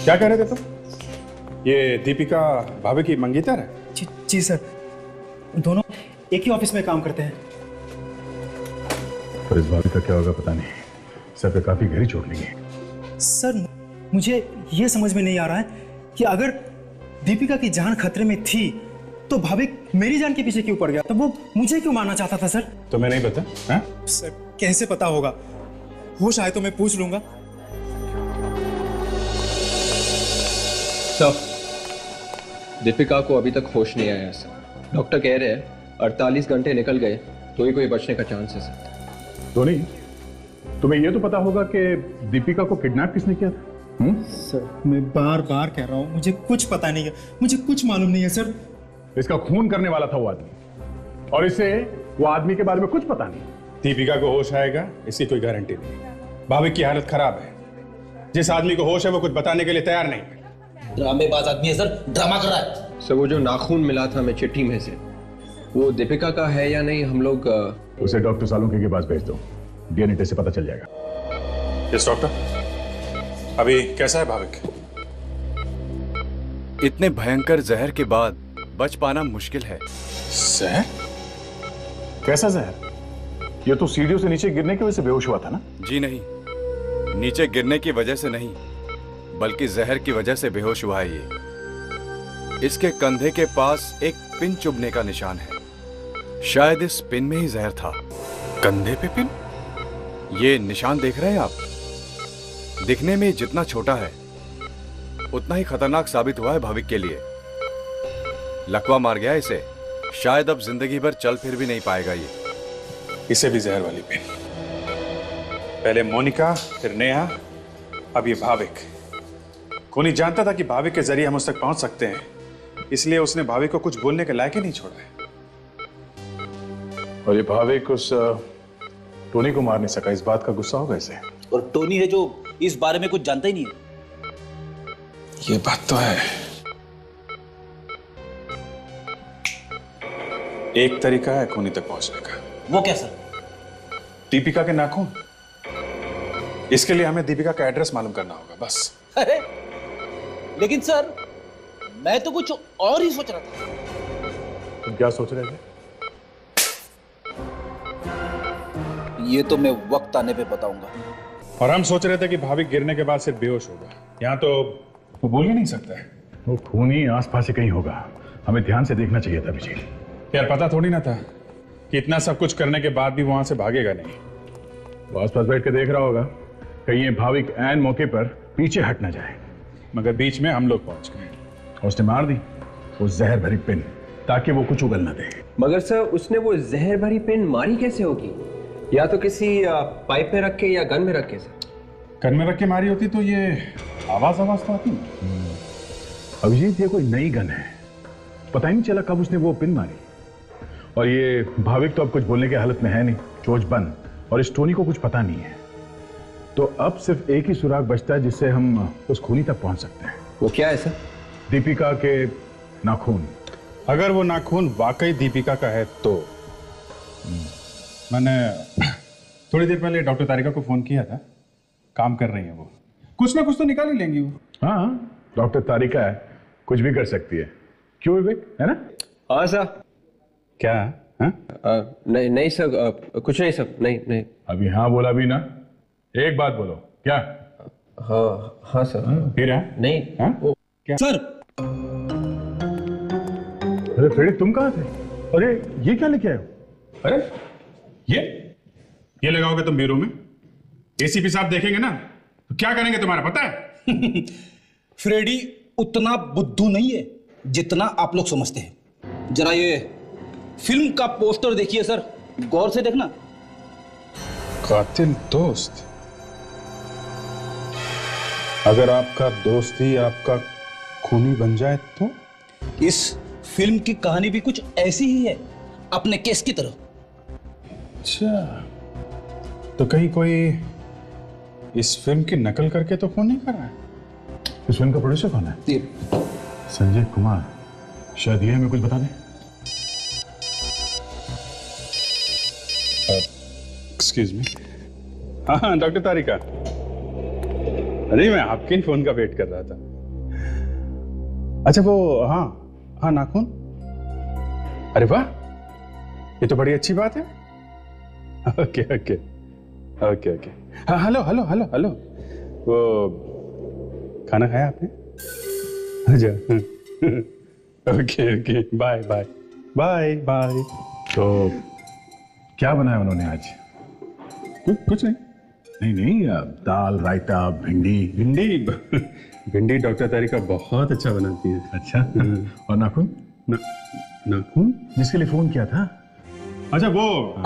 क्या कह रहे थे तुम? ये दीपिका भाभी की मंगेतर है? जी सर, दोनों एक ही ऑफिस में काम करते हैं। पर इस भाभी का क्या होगा पता नहीं, सर पे काफी गहरी चोट लगी है। सर मुझे ये समझ में नहीं आ रहा है कि अगर दीपिका की जान खतरे में थी तो भाविक मेरी जान के पीछे क्यों पड़ गया? तो वो मुझे क्यों मारना चाहता था सर? तो मैं नहीं पता। हाँ? सर कैसे पता होगा? होश आए तो मैं पूछ लूंगा। सर, दीपिका को अभी तक होश नहीं आया सर। डॉक्टर कह रहे हैं 48 घंटे निकल गए तो ही कोई बचने का चांस है सर। तो नहीं, तुम्हें ये तो पता होगा कि दीपिका को किडनैप किसने किया था? सर मैं बार बार कह रहा हूँ, मुझे कुछ पता नहीं है, मुझे कुछ मालूम नहीं है सर। इसका खून करने वाला था वो आदमी, और इसे वो आदमी के बारे में कुछ पता नहीं। दीपिका को होश आएगा इसकी कोई गारंटी नहीं। भाभी की हालत खराब है। जिस आदमी को होश है वो कुछ बताने के लिए तैयार नहीं। ड्रामेबाज आदमी है सर, ड्रामा कर रहा है। सर वो जो नाखून मिला था हमें चिट्ठी में से, वो दीपिका का है या नहीं, हम लोग उसे डॉक्टर सालुंखे के पास भेज दो, डीएनए टेस्ट से पता चल जाएगा। यस डॉक्टर, अभी कैसा है भाविक? इतने भयंकर जहर के बाद बच पाना मुश्किल है। जहर? कैसा जहर? ये तो सीढ़ियों से नीचे गिरने की वजह से बेहोश हुआ था ना? जी नहीं, नीचे गिरने की वजह से नहीं, बल्कि जहर की वजह से बेहोश हुआ है ये। इसके कंधे के पास एक पिन चुभने का निशान है, शायद इस पिन में ही जहर था। कंधे पे पिन? ये निशान देख रहे हैं आप? दिखने में जितना छोटा है उतना ही खतरनाक साबित हुआ है भाविक के लिए। लकवा मार गया इसे, शायद अब जिंदगी भर चल फिर भी नहीं पाएगा ये। इसे भी जहर वाली पिन। पहले मोनिका, फिर नेहा, अब ये भाविक। कोनी जानता था कि भाविक के जरिए हम उस तक पहुंच सकते हैं, इसलिए उसने भाविक को कुछ बोलने के लायक ही नहीं छोड़ा है। और ये भाविक उस टोनी को मार नहीं सका, इस बात का गुस्सा होगा इसे। और टोनी है जो इस बारे में कुछ जानता ही नहीं है। ये बात तो है। एक तरीका है खूनी तक पहुंचने का। वो क्या सर? दीपिका के नाखून। इसके लिए हमें दीपिका का एड्रेस मालूम करना होगा, बस। अरे लेकिन सर, मैं तो कुछ और ही सोच रहा था। तुम क्या सोच रहे थे? ये तो मैं वक्त आने पे बताऊंगा। और हम सोच रहे थे कि भाविक गिरने के बाद सिर्फ बेहोश होगा। यहाँ तो वो बोल ही नहीं सकता है। वो खूनी आसपास से कहीं होगा, हमें ध्यान से देखना चाहिए था विजय। यार पता थोड़ी ना था कि इतना सब कुछ करने के बाद भी वहां से भागेगा नहीं। वो आसपास बैठ के देख रहा होगा कहीं ये भाविक ऐन मौके पर पीछे हट ना जाए। मगर बीच में हम लोग पहुंच गए और उसने मार दी वो जहर भरी पिन, ताकि वो कुछ उगल ना दे। मगर सर उसने वो जहर भरी पिन मारी कैसे होगी? या तो किसी पाइप में रख के या गन में रख के। सर गन में रख के मारी होती तो ये आवाज तो आती ना। अभिजीत, ये कोई नई गन है, पता ही नहीं चला कब उसने वो पिन मारी। और ये भाविक तो अब कुछ बोलने की हालत में है नहीं, चोच बंद, और इस टोनी को कुछ पता नहीं है। तो अब सिर्फ एक ही सुराग बचता है जिससे हम उस खूनी तक पहुंच सकते हैं। वो क्या है सर? दीपिका के नाखून। अगर वो नाखून वाकई दीपिका का है तो मैंने थोड़ी देर पहले डॉक्टर तारिका को फोन किया था, काम कर रही है वो, कुछ ना कुछ तो निकाल ही लेंगी वो। हाँ, डॉक्टर तारिका है, कुछ भी कर सकती है। क्यों विवेक, है ना? हाँ सर। क्या? नहीं नहीं सर, कुछ नहीं सर, नहीं नहीं। अभी हाँ बोला भी ना, एक बात बोलो। क्या? हाँ हाँ सर। फिर है? नहीं। हाँ? क्या? सर। अरे फ्रेडी, तुम कहाँ थे? अरे ये क्या लेके आए हो? अरे ये लगाओगे तुम ब्यूरो में? एसीपी साहब देखेंगे ना तो क्या करेंगे तुम्हारा पता है? फ्रेडी उतना बुद्धू नहीं है जितना आप लोग समझते हैं। जरा ये फिल्म का पोस्टर देखिए सर, गौर से देखना। कातिल दोस्त? अगर आपका दोस्त ही आपका खूनी बन जाए तो? इस फिल्म की कहानी भी कुछ ऐसी ही है, अपने केस की तरह। अच्छा, तो कहीं कोई इस फिल्म की नकल करके तो खून नहीं कर रहा है? इस फिल्म का प्रोड्यूसर कौन है? संजय कुमार। शायद ये हमें कुछ बता दें। Excuse me. हाँ डॉक्टर तारिका, अरे मैं आपके ही फोन का वेट कर रहा था। अच्छा वो हाँ नाखून। अरे वाह, ये तो बड़ी अच्छी बात है। Okay okay okay okay. हाँ हेलो हेलो हेलो हेलो, वो खाना खाया आपने? अच्छा okay okay, bye bye bye bye. तो क्या बनाया उन्होंने आज? कुछ नहीं। नहीं, दाल, रायता, भिंडी। भिंडी डॉक्टर तारिका बहुत अच्छा बनाती है। अच्छा। और नाखून? नाखून जिसके लिए फोन किया था? अच्छा वो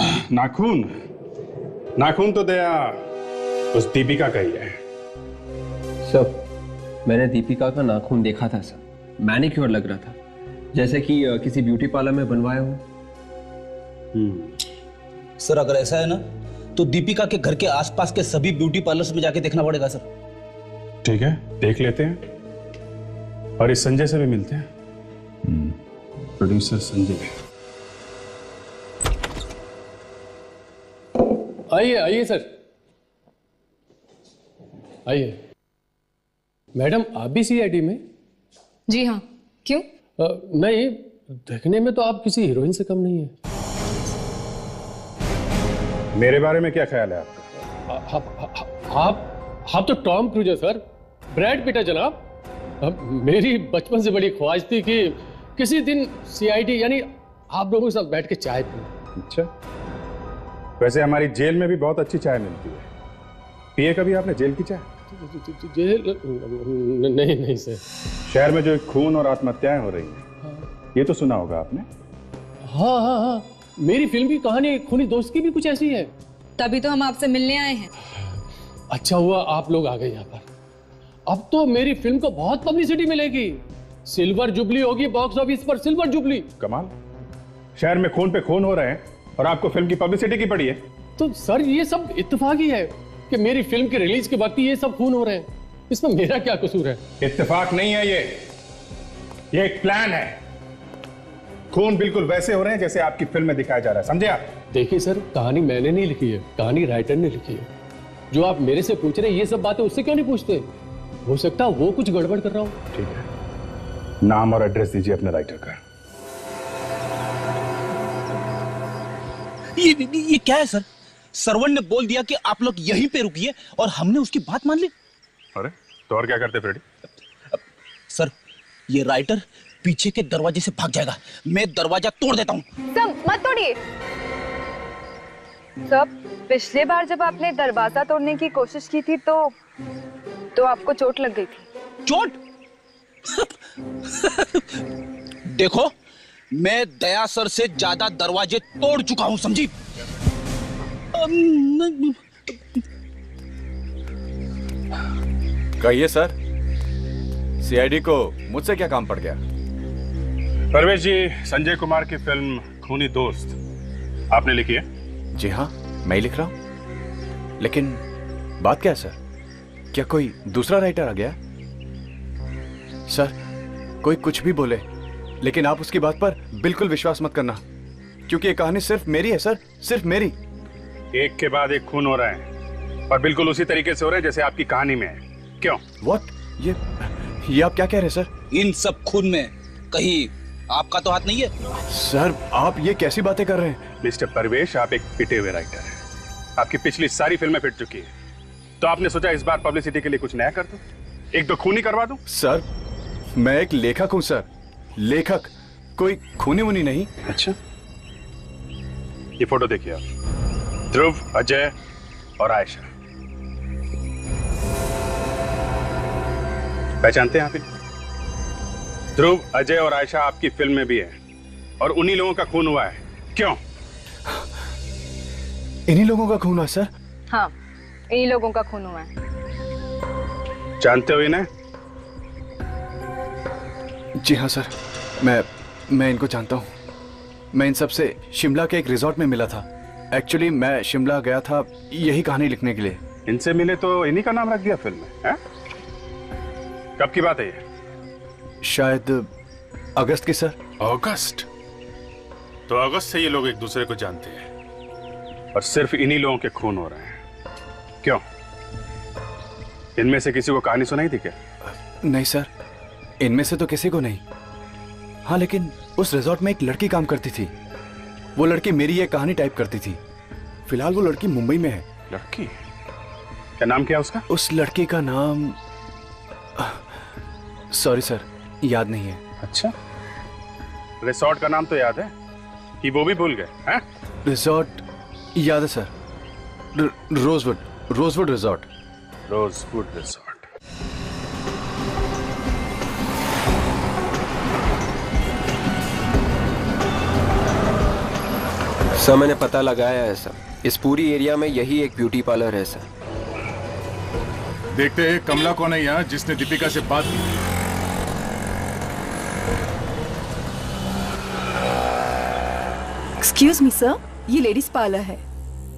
नाखून तो दया उस दीपिका का ही है। सर मैंने दीपिका का नाखून देखा था सर, मैनिक्योर लग रहा था, जैसे कि किसी ब्यूटी पार्लर में बनवाया हो। सर अगर ऐसा है ना तो दीपिका के घर के आसपास के सभी ब्यूटी पार्लर्स में जाके देखना पड़ेगा सर। ठीक है, देख लेते हैं। और इस संजय से भी मिलते हैं, प्रोड्यूसर संजय। आइए आइए सर, आइए। मैडम आप भी सीआईडी में? जी हाँ, क्यों? नहीं, देखने में तो आप किसी हीरोइन से कम नहीं है। मेरे बारे में क्या ख्याल है आपका? आप तो टॉम क्रूज है सर, ब्रैड पिट है जनाब। मेरी बचपन से बड़ी ख्वाहिश थी कि किसी दिन सीआईडी यानी आप लोगों के साथ बैठ के चाय पीऊं। अच्छा, वैसे हमारी जेल में भी बहुत अच्छी चाय मिलती है, पिए कभी आपने जेल की चाय? जेल नहीं सर। शहर में जो खून और आत्महत्याएं हो रही हैं, ये तो सुना होगा आपने? हाँ, मेरी फिल्म की कहानी खूनी दोस्त की भी कुछ ऐसी है। तभी तो हम आपसे मिलने आए हैं। अच्छा हुआ आप लोग आ गए यहाँ पर। अब तो मेरी फिल्म को बहुत पब्लिसिटी मिलेगी, सिल्वर जुबली होगी बॉक्स ऑफिस पर, सिल्वर जुबली। कमाल, शहर में खून पे खून हो रहे हैं और आपको फिल्म की पब्लिसिटी की पड़ी है। तो सर ये सब इत्तेफाक ही है कि मेरी फिल्म के रिलीज के वक्त ये सब खून हो रहे हैं, इसमें मेरा क्या कसूर है? इत्तेफाक नहीं है ये एक प्लान है। खून बिल्कुल वैसे हो रहे हैं जैसे आपकी फिल्म में दिखाया जा रहा है, समझे आप? देखिए सर, कहानी मैंने नहीं लिखी है, कहानी राइटर ने लिखी है। जो आप मेरे से पूछ रहे हैं ये सब बातें उससे क्यों नहीं पूछते? हो सकता है वो कुछ गड़बड़ कर रहा हूं। ठीक है, नाम और एड्रेस दीजिए अपने राइटर का। ये क्या है सर? सर्वन ने बोल दिया कि आप लोग यहीं पे रुकिए और हमने उसकी बात मान ली। अरे तो और क्या करते फ्रेडी? सर, ये राइटर पीछे के दरवाजे से भाग जाएगा, मैं दरवाजा तोड़ देता हूँ। सब मत तोड़िए। सब, पिछले बार जब आपने दरवाजा तोड़ने की कोशिश की थी तो आपको चोट लग गई थी। चोट? देखो, मैं दया सर से ज्यादा दरवाजे तोड़ चुका हूं, समझी? कहिए सर, सीआईडी को मुझसे क्या काम पड़ गया? परवेश जी, संजय कुमार की फिल्म खूनी दोस्त आपने लिखी है? जी हाँ, मैं ही लिख रहा हूं। लेकिन बात क्या है सर? क्या कोई दूसरा राइटर आ गया? सर, कोई कुछ भी बोले, लेकिन आप उसकी बात पर बिल्कुल विश्वास मत करना, क्योंकि ये कहानी सिर्फ मेरी है सर, सिर्फ मेरी। एक के बाद एक खून हो रहा है और बिल्कुल उसी तरीके से हो रहे हैं जैसे आपकी कहानी में है। क्यों? व्हाट? ये आप क्या कह रहे हैं सर? इन सब खून में कहीं आपका तो हाथ नहीं है? सर, आप ये कैसी बातें कर रहे हैं? मिस्टर परवेश, आप एक पिटे हुए राइटर हैं। आपकी पिछली सारी फिल्में पिट चुकी है, तो आपने सोचा इस बार पब्लिसिटी के लिए कुछ नया कर दूं, एक दो खूनी करवा दूं? सर, मैं एक लेखक हूं सर, लेखक, कोई खूनी वूनी नहीं। अच्छा, ये फोटो देखिए आप, ध्रुव, अजय और आयशा। पहचानते हैं आप इन्हें? ध्रुव, अजय और आयशा आपकी फिल्म में भी है और उन्हीं लोगों का खून हुआ है। क्यों? इन्हीं लोगों का खून हुआ सर? हाँ, इन्हीं लोगों का खून हुआ है। जानते हो इन्हें? जी हाँ सर, मैं इनको जानता हूँ। मैं इन सब से शिमला के एक रिजॉर्ट में मिला था। एक्चुअली मैं शिमला गया था यही कहानी लिखने के लिए। इनसे मिले तो इन्हीं का नाम रख दिया फिल्म में, हैं? कब की बात है ये? शायद अगस्त की सर। अगस्त? तो अगस्त से ये लोग एक दूसरे को जानते हैं और सिर्फ इन्हीं लोगों के खून हो रहे हैं। क्यों? इनमें से किसी को कहानी सुनाई थी क्या? नहीं सर, इनमें से तो किसी को नहीं। हाँ, लेकिन उस रिजॉर्ट में एक लड़की काम करती थी। वो लड़की मेरी ये कहानी टाइप करती थी। फिलहाल वो लड़की मुंबई में है। लड़की? क्या नाम क्या उसका? उस लड़की का नाम सॉरी सर, याद नहीं है। अच्छा, रिसोर्ट का नाम तो याद है कि वो भी भूल गए हैं? रिजॉर्ट याद है sir, rosewood resort. Rosewood resort. Sir, मैंने पता लगाया है सर, इस पूरी एरिया में यही एक ब्यूटी पार्लर है सर। देखते हैं कमला कौन है यहाँ जिसने दीपिका से बात की। एक्सक्यूज मी सर, ये लेडीज पार्लर है।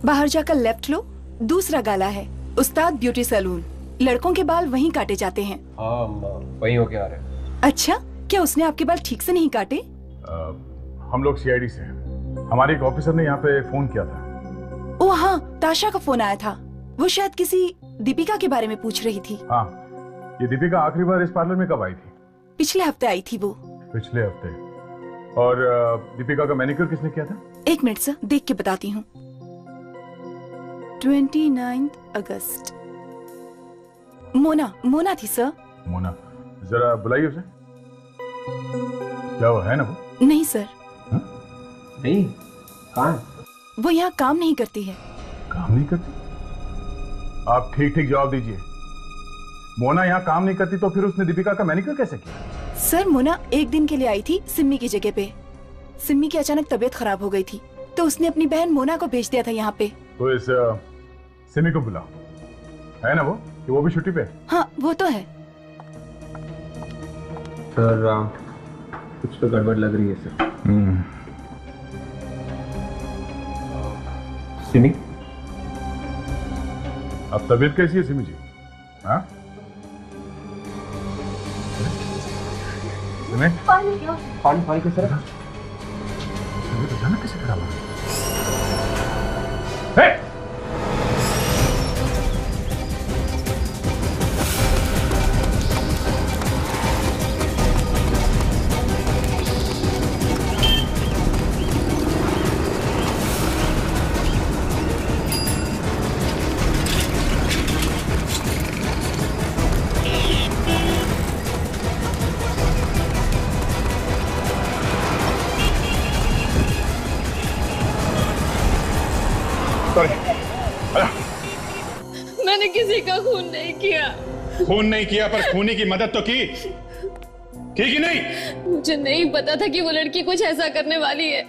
बाहर जाकर लेफ्ट लो, दूसरा गाला है उस्ताद ब्यूटी सैलून। लड़कों के बाल वहीं काटे जाते हैं। हाँ, वहीं होके आ रहे हैं। अच्छा, क्या उसने आपके बाल ठीक से नहीं काटे? हम लोग सीआईडी से हैं। हमारे एक ऑफिसर ने यहाँ पे फोन किया था। ओ हाँ, ताशा का फोन आया था। वो शायद किसी दीपिका के बारे में पूछ रही थी। हाँ, ये दीपिका आखिरी बार इस पार्लर में कब आई थी? पिछले हफ्ते आई थी वो। पिछले हफ्ते। और दीपिका का मैनिक्योर किसने किया था? एक मिनट सर, देख के बताती हूँ। 29 अगस्त। मोना थी सर। मोना, जरा बुलाइए उसे। क्या वो है ना वो? नहीं सर। नहीं, कहाँ? वो यहाँ काम नहीं करती है। काम नहीं करती? आप ठीक ठीक जवाब दीजिए। मोना यहाँ काम नहीं करती तो फिर उसने दीपिका का मैनिक्योर कैसे किया? सर, मोना एक दिन के लिए आई थी सिम्मी की जगह पे। सिम्मी की अचानक तबीयत खराब हो गई थी तो उसने अपनी बहन मोना को भेज दिया था यहाँ पे। तो इस सिमी को बुलाओ। है ना वो कि वो भी छुट्टी पे? हाँ, वो तो है। सर, कुछ तो गड़बड़ लग रही है सर। सिमी, अब तबीयत कैसी है सिमी जी? हाँ? पानी के सर। अचानक कैसे खराब हो? मैंने किसी का खून नहीं किया। खून नहीं किया पर खूनी की मदद तो की कि नहीं? मुझे नहीं पता था कि वो लड़की कुछ ऐसा करने वाली है।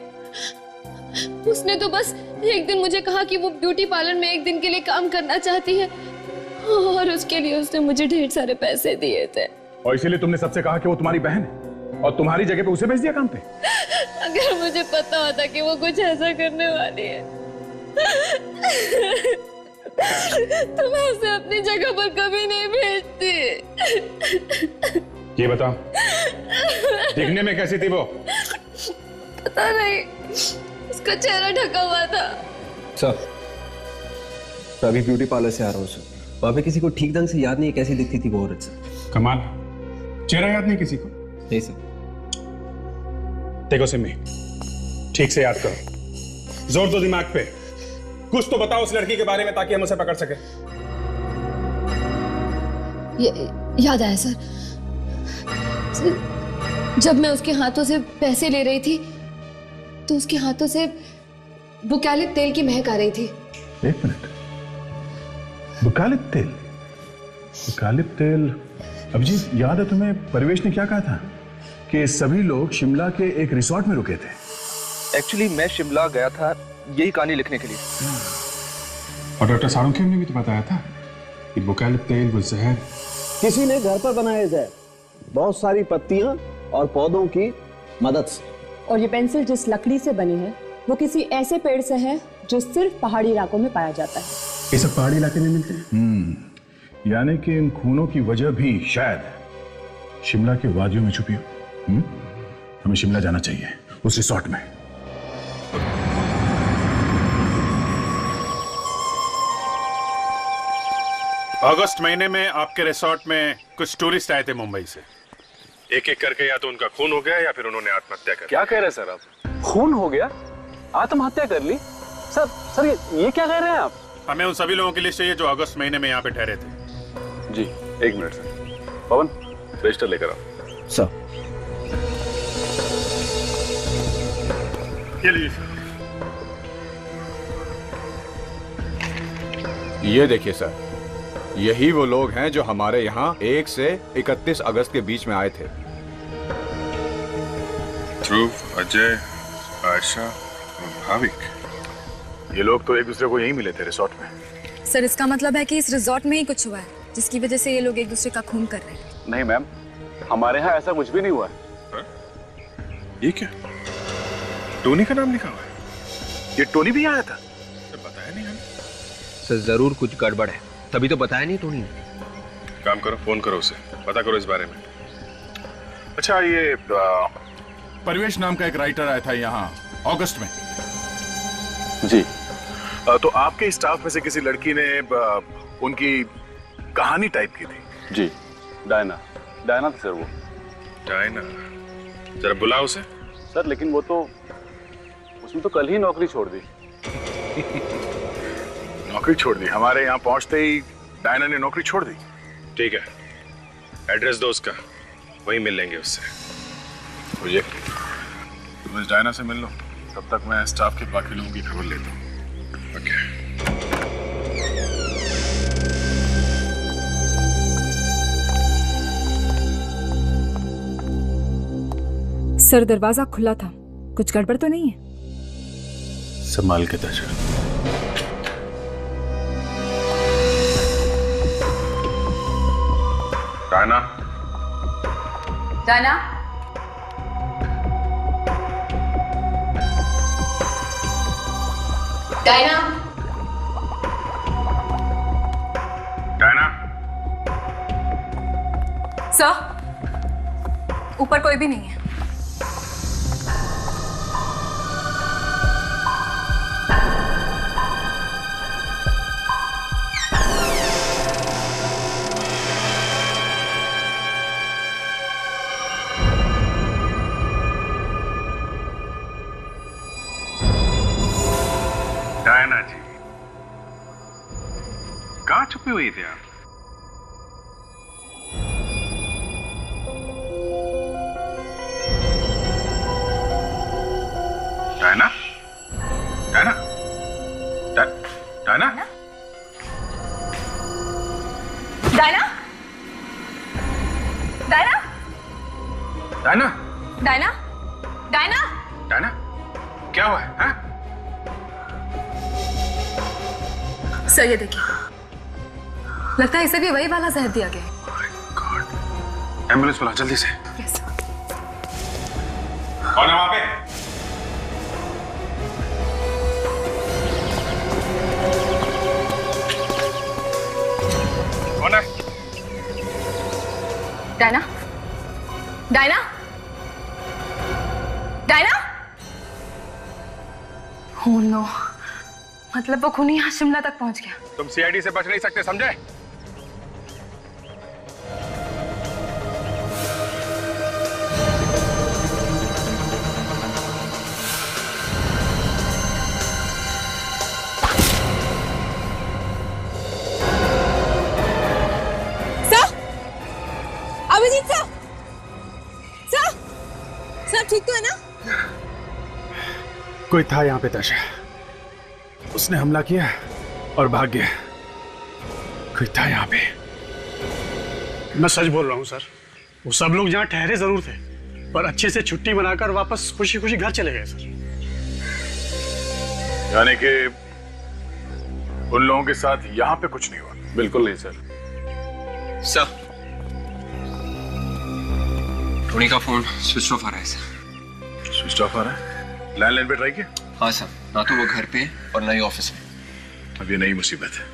उसने तो बस एक दिन मुझे कहा कि वो ब्यूटी पार्लर में एक दिन के लिए काम करना चाहती है और उसके लिए उसने मुझे ढेर सारे पैसे दिए थे। और इसीलिए तुमने सबसे कहा कि वो तुम्हारी बहन है और तुम्हारी जगह पे उसे भेज दिया काम पे? अगर मुझे पता होता कि वो कुछ ऐसा करने वाली है तो मैं उसे अपनी जगह पर कभी नहीं भेजती। ये बताओ, दिखने में कैसी थी वो? पता नहीं, उसका चेहरा ढका हुआ था। सर, मैं अभी ब्यूटी पार्लर से आ रहा हूँ सर। वहाँ पे किसी को ठीक ढंग से याद नहीं है कैसी दिखती थी वो औरत सर। कमाल, चेहरा याद नहीं किसी को? नहीं सर। देखो सिमी, ठीक से याद करो, जोर दो दिमाग पे, कुछ तो बताओ उस लड़की के बारे में ताकि हम उसे पकड़ सके। याद आया सर, जब मैं उसके हाथों से पैसे ले रही थी तो उसके हाथों से बुकालिप तेल की महक आ रही थी। एक मिनट, बुकालिप तेल? बुकालिप तेल? अभिजीत, याद है तुम्हें परिवेश ने क्या कहा था कि सभी लोग शिमला के एक रिसोर्ट में रुके थे? एक्चुअली मैं शिमला गया था यही कहानी लिखने के लिए। और डॉक्टर सारुंखेम ने भी तो बताया था कि बुकालिप तेल वो जहर किसी ने घर पर बनाया जहर, बहुत सारी पत्तियां और पौधों की मदद से। और ये पेंसिल जिस लकड़ी से बनी है वो किसी ऐसे पेड़ से है जो सिर्फ पहाड़ी इलाकों में पाया जाता है। ये सब पहाड़ी इलाके में मिलते हैं। यानी कि इन खूनों की वजह भी शायद शिमला के वादियों में छुपी हो। हमें शिमला जाना चाहिए, उस रिसोर्ट में। अगस्त महीने में आपके रिसोर्ट में कुछ टूरिस्ट आए थे मुंबई से। एक एक करके या तो उनका खून हो गया या फिर उन्होंने आत्महत्या कर। क्या कह रहे हैं सर आप? खून हो गया? आत्महत्या कर ली? सर ये क्या कह रहे हैं आप? हमें उन सभी लोगों की लिस्ट चाहिए जो अगस्त महीने में यहाँ पे ठहरे थे। जी, एक मिनट सर। पवन, रजिस्टर लेकर आओ। सर। ये लीजिए सर। ये देखिए सर, यही वो लोग हैं जो हमारे यहाँ 1 से 31 अगस्त के बीच में आए थे। ध्रुव, अजय, आयशा और भाविक, ये लोग तो एक दूसरे को यहीं मिले थे रिसोर्ट में। सर, इसका मतलब है कि इस रिजॉर्ट में ही कुछ हुआ है जिसकी वजह से ये लोग एक दूसरे का खून कर रहे हैं। नहीं मैम, हमारे यहाँ ऐसा कुछ भी नहीं हुआ है। ये क्या? टोनी का नाम लिखा हुआ है? ये टोनी भी आया था? बताया नहीं हमें। सर, जरूर कुछ गड़बड़ है, तभी तो बताया नहीं टोनी ने। काम करो, फोन करो उसे, पता करो इस बारे में। अच्छा, ये परवेश नाम का एक राइटर आया था यहाँ अगस्त में। जी। तो आपके स्टाफ में से किसी लड़की ने उनकी कहानी टाइप की थी? जी, डायना था सर वो। डायना, जरा बुलाओ उसे। सर लेकिन वो तो उसने तो कल ही नौकरी छोड़ दी। नौकरी छोड़ दी? हमारे यहाँ पहुंचते ही डायना ने नौकरी छोड़ दी। ठीक है, एड्रेस दो उसका, वहीं मिल लेंगे उससे। मुझे तुम इस डायना से मिल लो, तब तक मैं स्टाफ के बाकी लोगों की खबर लेता हूँ। ओके। सर, दरवाजा खुला था, कुछ गड़बड़ तो नहीं है? संभाल के दर्शन। Diana, Diana, Diana, Diana. Sir, ऊपर कोई भी नहीं है। डायना जी, कहाँ छुपी हुई थी आप? Diana, Diana, Diana, Diana, Diana, Diana, Diana, Diana, Diana, क्या हुआ है? हाँ? सर ये देखिए, लगता है इसे भी वही वाला जहर दिया गया। एम्बुलेंस बुला जल्दी से। यस। कौन है वहां पे? कौन है? Diana, Diana, Diana. Oh no, मतलब वो खूनी यहाँ शिमला तक पहुंच गया। तुम सीआईडी से बच नहीं सकते, समझे? सर, अभिजीत सर, सर ठीक तो है ना? कोई था यहाँ पे तशा, उसने हमला किया और भाग गया। कोई था यहाँ पे। मैं सच बोल रहा हूँ सर, वो सब लोग यहाँ ठहरे जरूर थे, पर अच्छे से छुट्टी मनाकर वापस खुशी खुशी घर चले गए सर। यानी कि उन लोगों के साथ यहाँ पे कुछ नहीं हुआ? बिल्कुल नहीं सर। सर, टोनी का फोन स्विच ऑफ आ रहा है सर। स्विच ऑफ आ रहा है? लैंडलाइन पे ट्राई किया? हाँ सर, ना तो वो घर पे और ना ही ऑफिस में। अब ये नई मुसीबत है,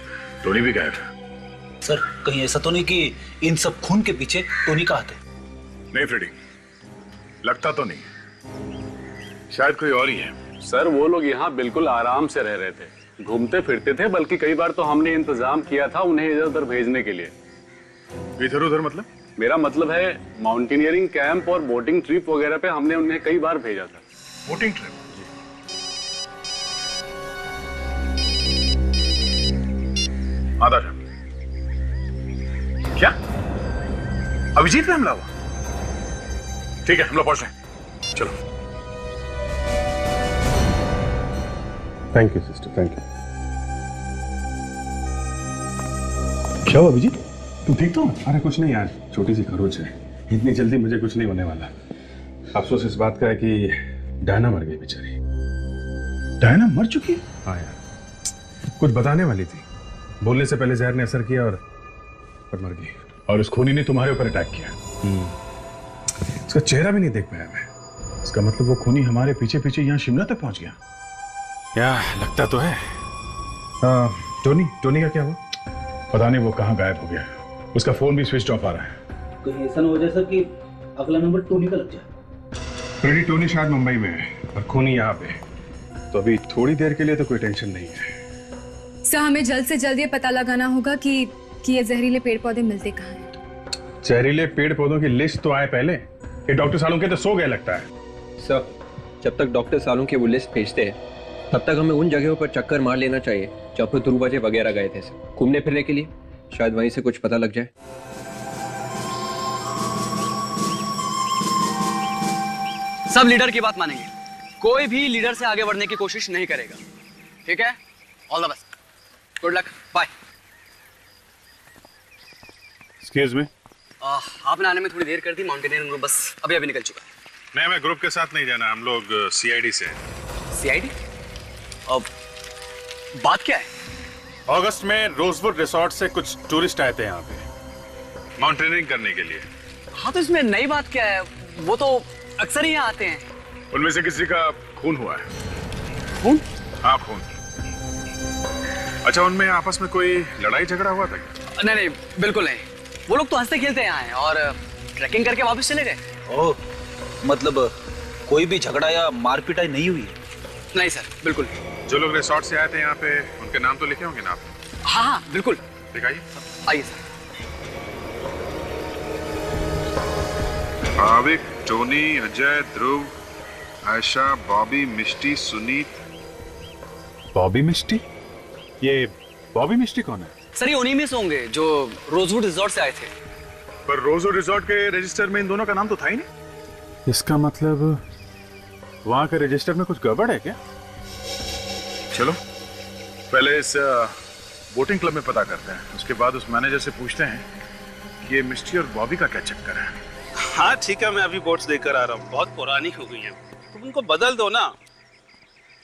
टोनी भी गायब है। सर, कहीं ऐसा तो नहीं कि इन सब खून के पीछे टोनी का हाथ है? नहीं फ्रेडी, लगता तो नहीं, शायद कोई और ही है। सर वो लोग यहाँ बिल्कुल आराम से रह रहे थे, घूमते फिरते थे, बल्कि कई बार तो हमने इंतजाम किया था उन्हें इधर उधर भेजने के लिए। इधर उधर मतलब? मेरा मतलब है माउंटेनियरिंग कैंप और बोटिंग ट्रिप वगैरह पे हमने उन्हें कई बार भेजा था। Boating trip? आधा क्या अभिजीत पे हमला हुआ? ठीक है, हम लोग पहुंच रहे हैं, चलो। Thank you sister, thank you. क्या हुआ अभिजीत, तुम ठीक तो? अरे कुछ नहीं यार, छोटी सी खरोच है, इतनी जल्दी मुझे कुछ नहीं होने वाला। अफसोस इस बात का है कि डायना मर गई बेचारी। डायना मर चुकी है? हाँ यार, कुछ बताने वाली थी, बोलने से पहले जहर ने असर किया और मर गई। और उस खूनी ने तुम्हारे ऊपर अटैक किया। उसका चेहरा भी नहीं देख पाया मैं। इसका मतलब वो खूनी हमारे पीछे पीछे यहाँ शिमला तक पहुंच गया। या लगता तो है। टोनी का क्या हुआ? पता नहीं वो कहाँ गायब हो गया, उसका फोन भी स्विच ऑफ आ रहा है। कहीं ऐसा ना हो जाए सर कि अगला नंबर टोनी का लग जाए। फ्रेडी टोनी शायद मुंबई में है और खूनी यहाँ पे, तो अभी थोड़ी देर के लिए तो कोई टेंशन नहीं है। सर हमें जल्द से जल्द ये पता लगाना होगा कि ये जहरीले पेड़ पौधे मिलते कहाँ हैं। जहरीले पेड़ पौधों की लिस्ट तो आए पहले। ये डॉक्टर सालों के तो सो गए लगता है। सर जब तक डॉक्टर सालों की वो लिस्ट भेजते हैं तब तक हमें उन जगहों पर चक्कर मार लेना चाहिए जहाँ पर ध्रुव अजय वगैरह गए थे सर, घूमने फिरने के लिए। शायद वहीं से कुछ पता लग जाए। सब लीडर की बात मानेंगे, कोई भी लीडर से आगे बढ़ने की कोशिश नहीं करेगा, ठीक है? All the best, good luck, bye. Excuse me. आपने आने में थोड़ी देर कर दी, माउंटेनियरिंग ग्रुप बस अभी अभी निकल चुका है। नहीं, मैं ग्रुप के साथ नहीं जाना, हम लोग सीआईडी से हैं। सीआईडी? अब बात क्या है? अगस्त में रोजवुड रिसोर्ट से कुछ टूरिस्ट आए थे यहाँ पे माउंटेनियरिंग करने के लिए। हाँ तो इसमें नई बात क्या है, वो तो अक्सर ही यहाँ आते हैं। उनमें से किसी का खून हुआ है। खून? हाँ खून। अच्छा, उनमें आपस में कोई लड़ाई झगड़ा हुआ था क्या? नहीं नहीं बिल्कुल नहीं, वो लोग तो हंसते खेलते यहाँ हैं और ट्रैकिंग करके वापस चले गए। ओह, मतलब कोई भी झगड़ा या मारपीटाई नहीं हुई है? नहीं सर, बिल्कुल। जो लोग रिसोर्ट से आए थे यहाँ पे उनके नाम तो लिखे होंगे ना आप? हाँ हाँ बिल्कुल। दिखाइए। आइए सर। भाविक, टोनी, अजय, ध्रुव, आयशा, बॉबी, मिष्टी, सुनीत। बॉबी मिष्टी? ये बॉबी मिष्टी कौन है? सर ये उन्हीं में से होंगे जो रोजवुड रिजॉर्ट से आए थे। पर रोजवुड रिजॉर्ट के रजिस्टर में इन दोनों का नाम तो था ही नहीं। इसका मतलब वहां के रजिस्टर में कुछ गड़बड़ है क्या? चलो पहले इस बोटिंग क्लब में पता करते हैं, उसके बाद उस मैनेजर से पूछते हैं कि ये मिष्टी और बॉबी का क्या चक्कर है। हाँ ठीक है, मैं अभी बोट्स देकर आ रहा हूँ, बहुत पुरानी हो गई हैं, तुम उनको बदल दो ना।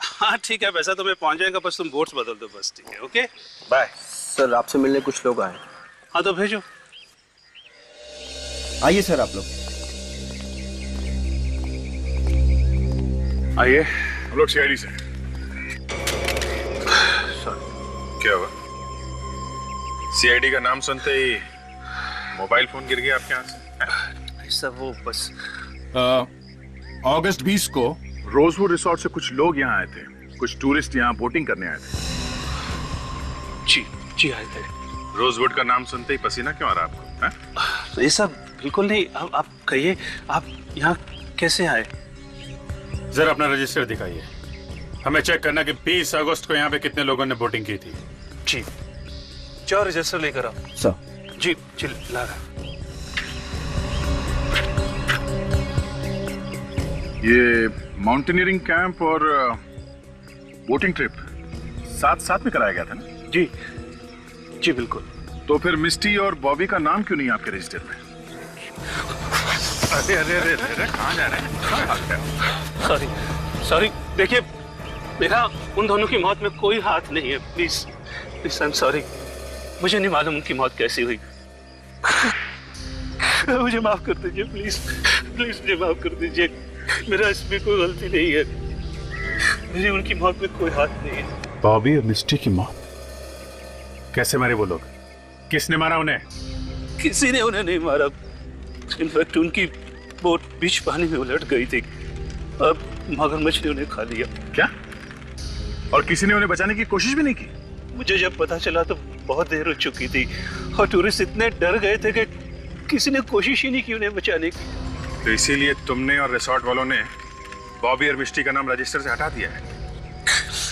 हाँ ठीक है, वैसा तो मैं पहुंच जाएगा, बस तुम बोट्स बदल दो बस। ठीक है, ओके बाय। सर आपसे मिलने कुछ लोग आए। हाँ तो भेजो। आइए सर आप लोग। आइए, हम लोग सीआईडी से। क्या हुआ? सीआईडी का नाम सुनते ही मोबाइल फोन गिर गया आपके हाथ से? सर वो बस अगस्त 20 को रोजवुड रिसोर्ट से कुछ लोग यहाँ आए थे, कुछ टूरिस्ट यहाँ बोटिंग करने आए थे। जी आए थे। रोजवुड का नाम सुनते ही पसीना क्यों आ रहा आपको? ये सब बिल्कुल नहीं। आप कहिए, आप यहाँ कैसे आए? जरा अपना रजिस्टर दिखाइए, हमें चेक करना कि 20 अगस्त को यहाँ पे कितने लोगों ने बोटिंग की थी। जी, जाओ रजिस्टर लेकर आओ। सर। जी चल ला रहा। ये माउंटेनियरिंग कैंप और बोटिंग ट्रिप साथ साथ में कराया गया था ना? जी बिल्कुल। तो फिर मिस्टी और बॉबी का नाम क्यों नहीं आपके रजिस्टर में? अरे अरे अरे अरे, कहाँ जा रहे हैं? सॉरी देखिए, मेरा उन दोनों की मौत में कोई हाथ नहीं है। Please please I am sorry, मुझे नहीं मालूम उनकी मौत कैसी हुई। मुझे माफ कर दीजिए प्लीज प्लीज, मुझे माफ कर दीजिए, मेरा इसमें कोई गलती नहीं है, मेरी उनकी मौत में कोई हाथ नहीं है। बॉबी और मिस्टी की मौत कैसे मारे वो लोग? किसने मारा उन्हें? किसी ने उन्हें नहीं मारा, इनफैक्ट उनकी बोट बीच पानी में उलट गई थी, अब मगरमच्छ ने उन्हें खा लिया। क्या? और किसी ने उन्हें बचाने की कोशिश भी नहीं की? मुझे जब पता चला तो बहुत देर हो चुकी थी और टूरिस्ट इतने डर गए थे कि किसी ने कोशिश ही नहीं की उन्हें बचाने की। तो इसीलिए तुमने और रिसोर्ट वालों ने बॉबी और मिस्टी का नाम रजिस्टर से हटा दिया है?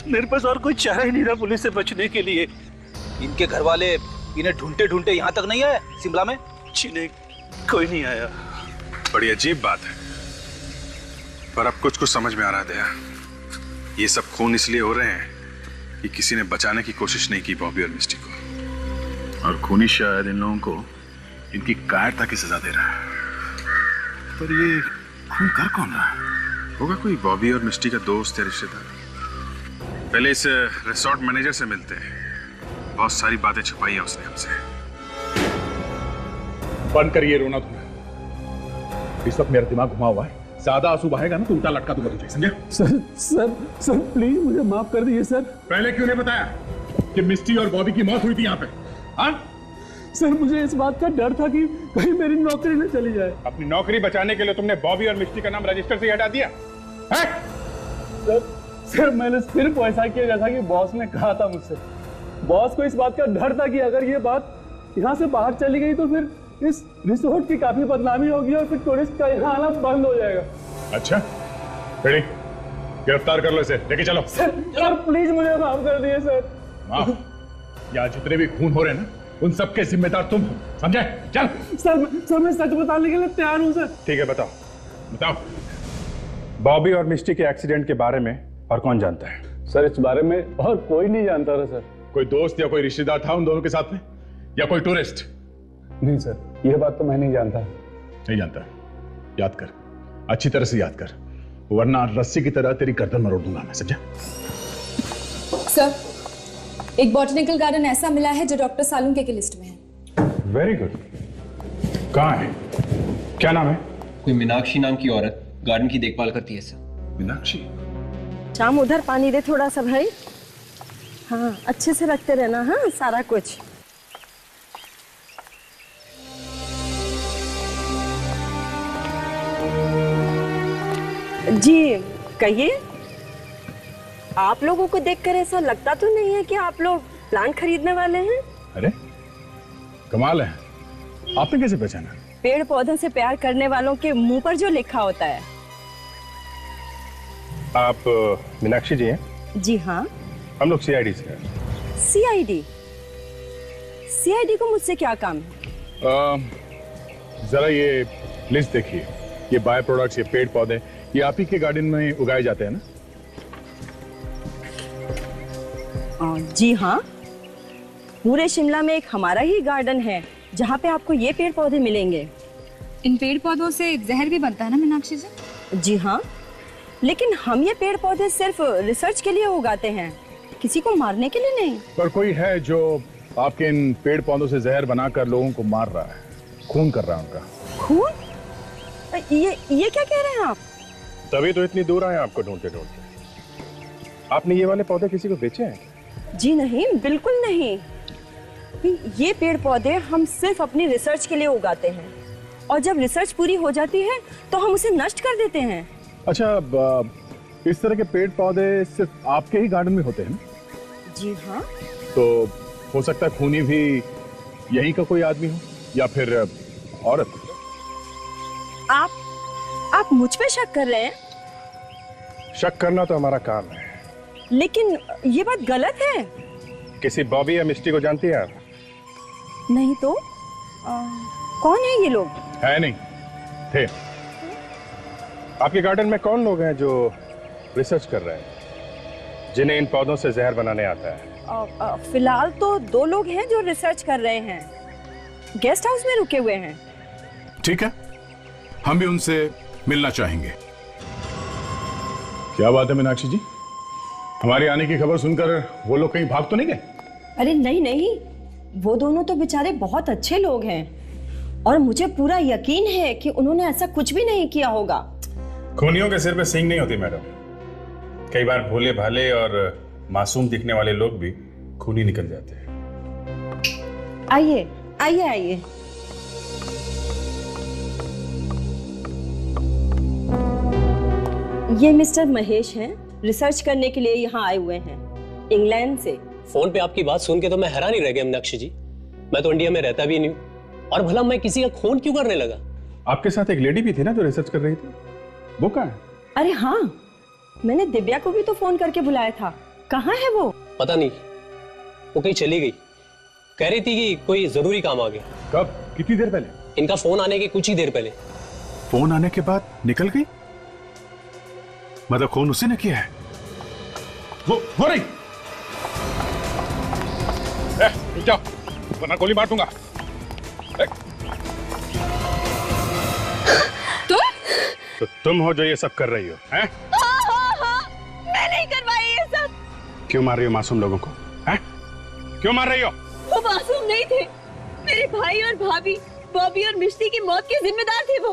मेरे पास और कोई चारा ही नहीं था पुलिस से बचने के लिए। इनके घर वाले इन्हें ढूंढते ढूंढते यहाँ तक नहीं आए शिमला में? जी नहीं, कोई नहीं आया। बड़ी अजीब बात है, पर अब कुछ समझ में आ रहा है दया। ये सब खून इसलिए हो रहे हैं कि किसी ने बचाने की कोशिश नहीं की बॉबी और मिस्टी को, और खूनी शायद इन लोगों को इनकी कायरता की सजा दे रहा है। पर ये खून कर कौन रहा है? होगा कोई बॉबी और मिस्टी का दोस्त या रिश्तेदार। पहले इस रिसोर्ट मैनेजर से मिलते हैं, बहुत सारी बातें छुपाई है उसने हमसे। बंद करिए रोना तुम्हें, इस वक्त मेरा दिमाग घुमा हुआ है, ज्यादा आंसू बहेगा ना तो उल्टा लटका दूंगा तुझे, समझे? सर प्लीज मुझे माफ कर दीजिए सर। पहले क्यों नहीं बताया कि मिस्टी और बॉबी की मौत हुई थी यहाँ पे? हाँ? सर मुझे इस बात का डर था कि कहीं मेरी नौकरी न चली जाए। अपनी नौकरी बचाने के लिए तुमने बॉबी और मिष्टी का नाम रजिस्टर से हटा दिया है? सर मैंने सिर्फ ऐसा किया जैसा कि बॉस ने कहा था मुझसे। बॉस को इस बात का डर था कि अगर ये बात यहाँ से बाहर चली गई तो फिर इस रिसोर्ट की काफी बदनामी होगी और फिर टूरिस्ट का यहाँ आना बंद हो जाएगा। अच्छा रेडी, गिरफ्तार कर लो इसे, लेके चलो। सर प्लीज मुझे माफ कर दिए सर। माफ? यहाँ जितने भी खून हो रहे हैं ना, उन सबके जिम्मेदार तुम हो, समझे? चल। सर मैं सच बताने के लिए तैयार हूँ सर। ठीक है, बताओ बताओ। बॉबी और मिस्टी के एक्सीडेंट के बारे में और कौन जानता है? सर इस बारे में और कोई नहीं जानता था सर। कोई दोस्त या कोई रिश्तेदार था उन दोनों के साथ में, या कोई टूरिस्ट? नहीं सर, यह बात तो मैं नहीं जानता। नहीं जानता? याद कर, अच्छी तरह से याद कर, वरना रस्सी की तरह तेरी गर्दन मरोड़ दूंगा मैं, समझा? सर, एक बॉटनिकल गार्डन ऐसा मिला है जो डॉक्टर सालुंके की लिस्ट में है। Very good. कहाँ है? क्या नाम है? कोई मीनाक्षी नाम की औरत गार्डन की देखभाल करती है सर। मीनाक्षी? शाम उधर पानी दे थोड़ा सा भाई। हाँ अच्छे से रखते रहना, हाँ सारा कुछ। जी कहिए। आप लोगों को देखकर ऐसा लगता तो नहीं है कि आप लोग प्लांट खरीदने वाले हैं? अरे कमाल है, आपने कैसे पहचाना? पेड़ पौधों से प्यार करने वालों के मुंह पर जो लिखा होता है। आप मीनाक्षी जी हैं? जी हाँ। हम लोग सीआईडी से हैं। सीआईडी? सीआईडी को मुझसे क्या काम है? जरा ये लिस्ट देखिए, ये बाय प्रोडक्ट्स, ये पेड़ पौधे, ये आप ही के गार्डन में उगाए जाते हैं ना? जी हाँ, पूरे शिमला में एक हमारा ही गार्डन है जहाँ पे आपको ये पेड़ पौधे मिलेंगे। इन पेड़ पौधों से जहर भी बनता है ना मीनाक्षी जी? जी हाँ, लेकिन हम ये पेड़ पौधे सिर्फ रिसर्च के लिए उगाते हैं, किसी को मारने के लिए नहीं। पर कोई है जो आपके इन पेड़ पौधों से जहर बनाकर लोगों को मार रहा है, खून कर रहा है उनका। खून? ये क्या कह रहे हैं आप? तभी तो इतनी दूर आए आपको ढूंढते ढूंढते। आपने ये वाले पौधे किसी को बेचे हैं? जी नहीं, बिल्कुल नहीं। ये पेड़ पौधे हम सिर्फ अपनी रिसर्च के लिए उगाते हैं और जब रिसर्च पूरी हो जाती है तो हम उसे नष्ट कर देते हैं। अच्छा, इस तरह के पेड़ पौधे सिर्फ आपके ही गार्डन में होते हैं ना? जी हाँ। तो हो सकता है खूनी भी यहीं का कोई आदमी हो या फिर औरत। आप मुझ पे शक कर रहे हैं? शक करना तो हमारा काम है। लेकिन ये बात गलत है। किसी बॉबी या मिस्टी को जानती है आप? नहीं तो कौन है ये लोग? है नहीं, थे। आपके गार्डन में कौन लोग हैं जो रिसर्च कर रहे हैं, जिन्हें इन पौधों से जहर बनाने आता है? फिलहाल तो 2 लोग हैं जो रिसर्च कर रहे हैं, गेस्ट हाउस में रुके हुए हैं। ठीक है, हम भी उनसे मिलना चाहेंगे। क्या बात है मीनाक्षी जी, हमारे आने की खबर सुनकर वो लोग कहीं भाग तो नहीं गए? अरे नहीं, वो दोनों तो बेचारे बहुत अच्छे लोग हैं और मुझे पूरा यकीन है कि उन्होंने ऐसा कुछ भी नहीं किया होगा। खूनियों के सिर पे सींग नहीं होती मैडम। कई बार भोले भाले और मासूम दिखने वाले लोग भी खूनी निकल जाते हैं। आइए आइए आइए। ये मिस्टर महेश हैं, रिसर्च करने के लिए यहाँ आए हुए हैं इंग्लैंड से। फोन पे आपकी बात सुन के तो मैं हैरान ही रह गया मीनाक्षी जी। मैं तो इंडिया में रहता भी नहीं हूँ और भला मैं किसी का खून क्यों करने लगा? आपके साथ एक लेडी भी थी ना जो रिसर्च कर रही थी, वो कहाँ है? अरे हाँ, मैंने दिव्या को भी तो फोन करके बुलाया था। कहाँ है वो? पता नहीं, वो कहीं चली गई। कह रही थी कि कोई जरूरी काम आ गया। कब? कितनी देर पहले? इनका फोन आने के कुछ ही देर पहले। फोन आने के बाद निकल गई? मतलब खून उसी ने किया है? वो नहीं। रुक जाओ, वरना गोली मार दूंगा। तुम हो जो ये सब कर रही हो, हैं? हाँ, मैं नहीं करवाई ये सब। क्यों मार रही हो मासूम लोगों को, हैं? क्यों मार रही हो? वो मासूम नहीं थे, मेरे भाई और भाभी, बॉबी और मिष्टी की मौत के जिम्मेदार थे वो।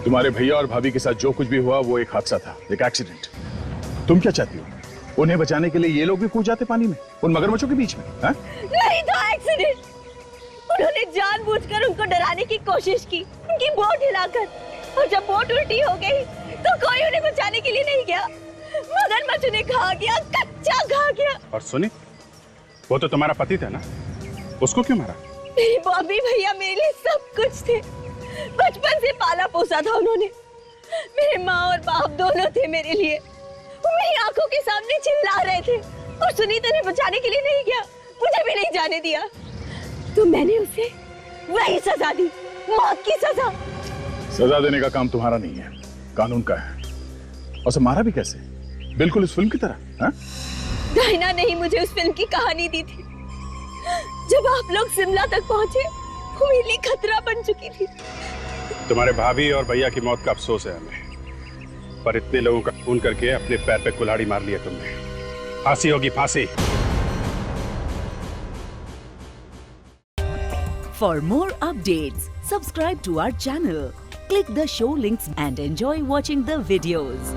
तुम्हारे भैया और भाभी के साथ जो कुछ भी हुआ वो एक हादसा था, एक एक्सीडेंट। तुम क्या चाहती हो? उन्हें बचाने के लिए ये लोग भी कूद जाते पानी में, उन मगरमच्छों के बीच में? हैं? नहीं था एक्सीडेंट, उन्होंने जानबूझकर उनको डराने की कोशिश की, उनकी बोट हिलाकर, और जब बोट उल्टी हो गई तो कोई उन्हें बचाने के लिए नहीं गया। मगरमच्छ उन्हें खा गया, कच्चा खा गया। और सुनी, वो तो तुम्हारा पति था ना, उसको क्यों मारा? मेरे बॉबी भैया मेरे लिए सब कुछ थे। बचपन से पाला पोसा था उन्होंने। मेरे माँ और बाप दोनों थे मेरे लिए। वो मेरी आंखों के सामने चिल्ला रहे थे और सुनीता ने बचाने के लिए नहीं गया, मुझे भी नहीं जाने दिया। तो मैंने उसे वही सजा दी, मौत की सजा। सजा देने का काम तुम्हारा नहीं है, कानून का है। और उसे मारा भी कैसे? बिल्कुल इस फिल्म की तरह। हाँ? डायना ने ही मुझे उस फिल्म की कहानी दी थी। जब आप लोग शिमला तक पहुंचे, वो मेरे लिए खतरा बन चुकी थी। तुम्हारे भाभी और भैया की मौत का अफसोस है हमें, पर इतने लोगों का खून करके अपने पैर पे कुल्हाड़ी मार लिया तुमने। फांसी होगी, फांसी। For more updates, subscribe to our channel, click the show links and enjoy watching the videos.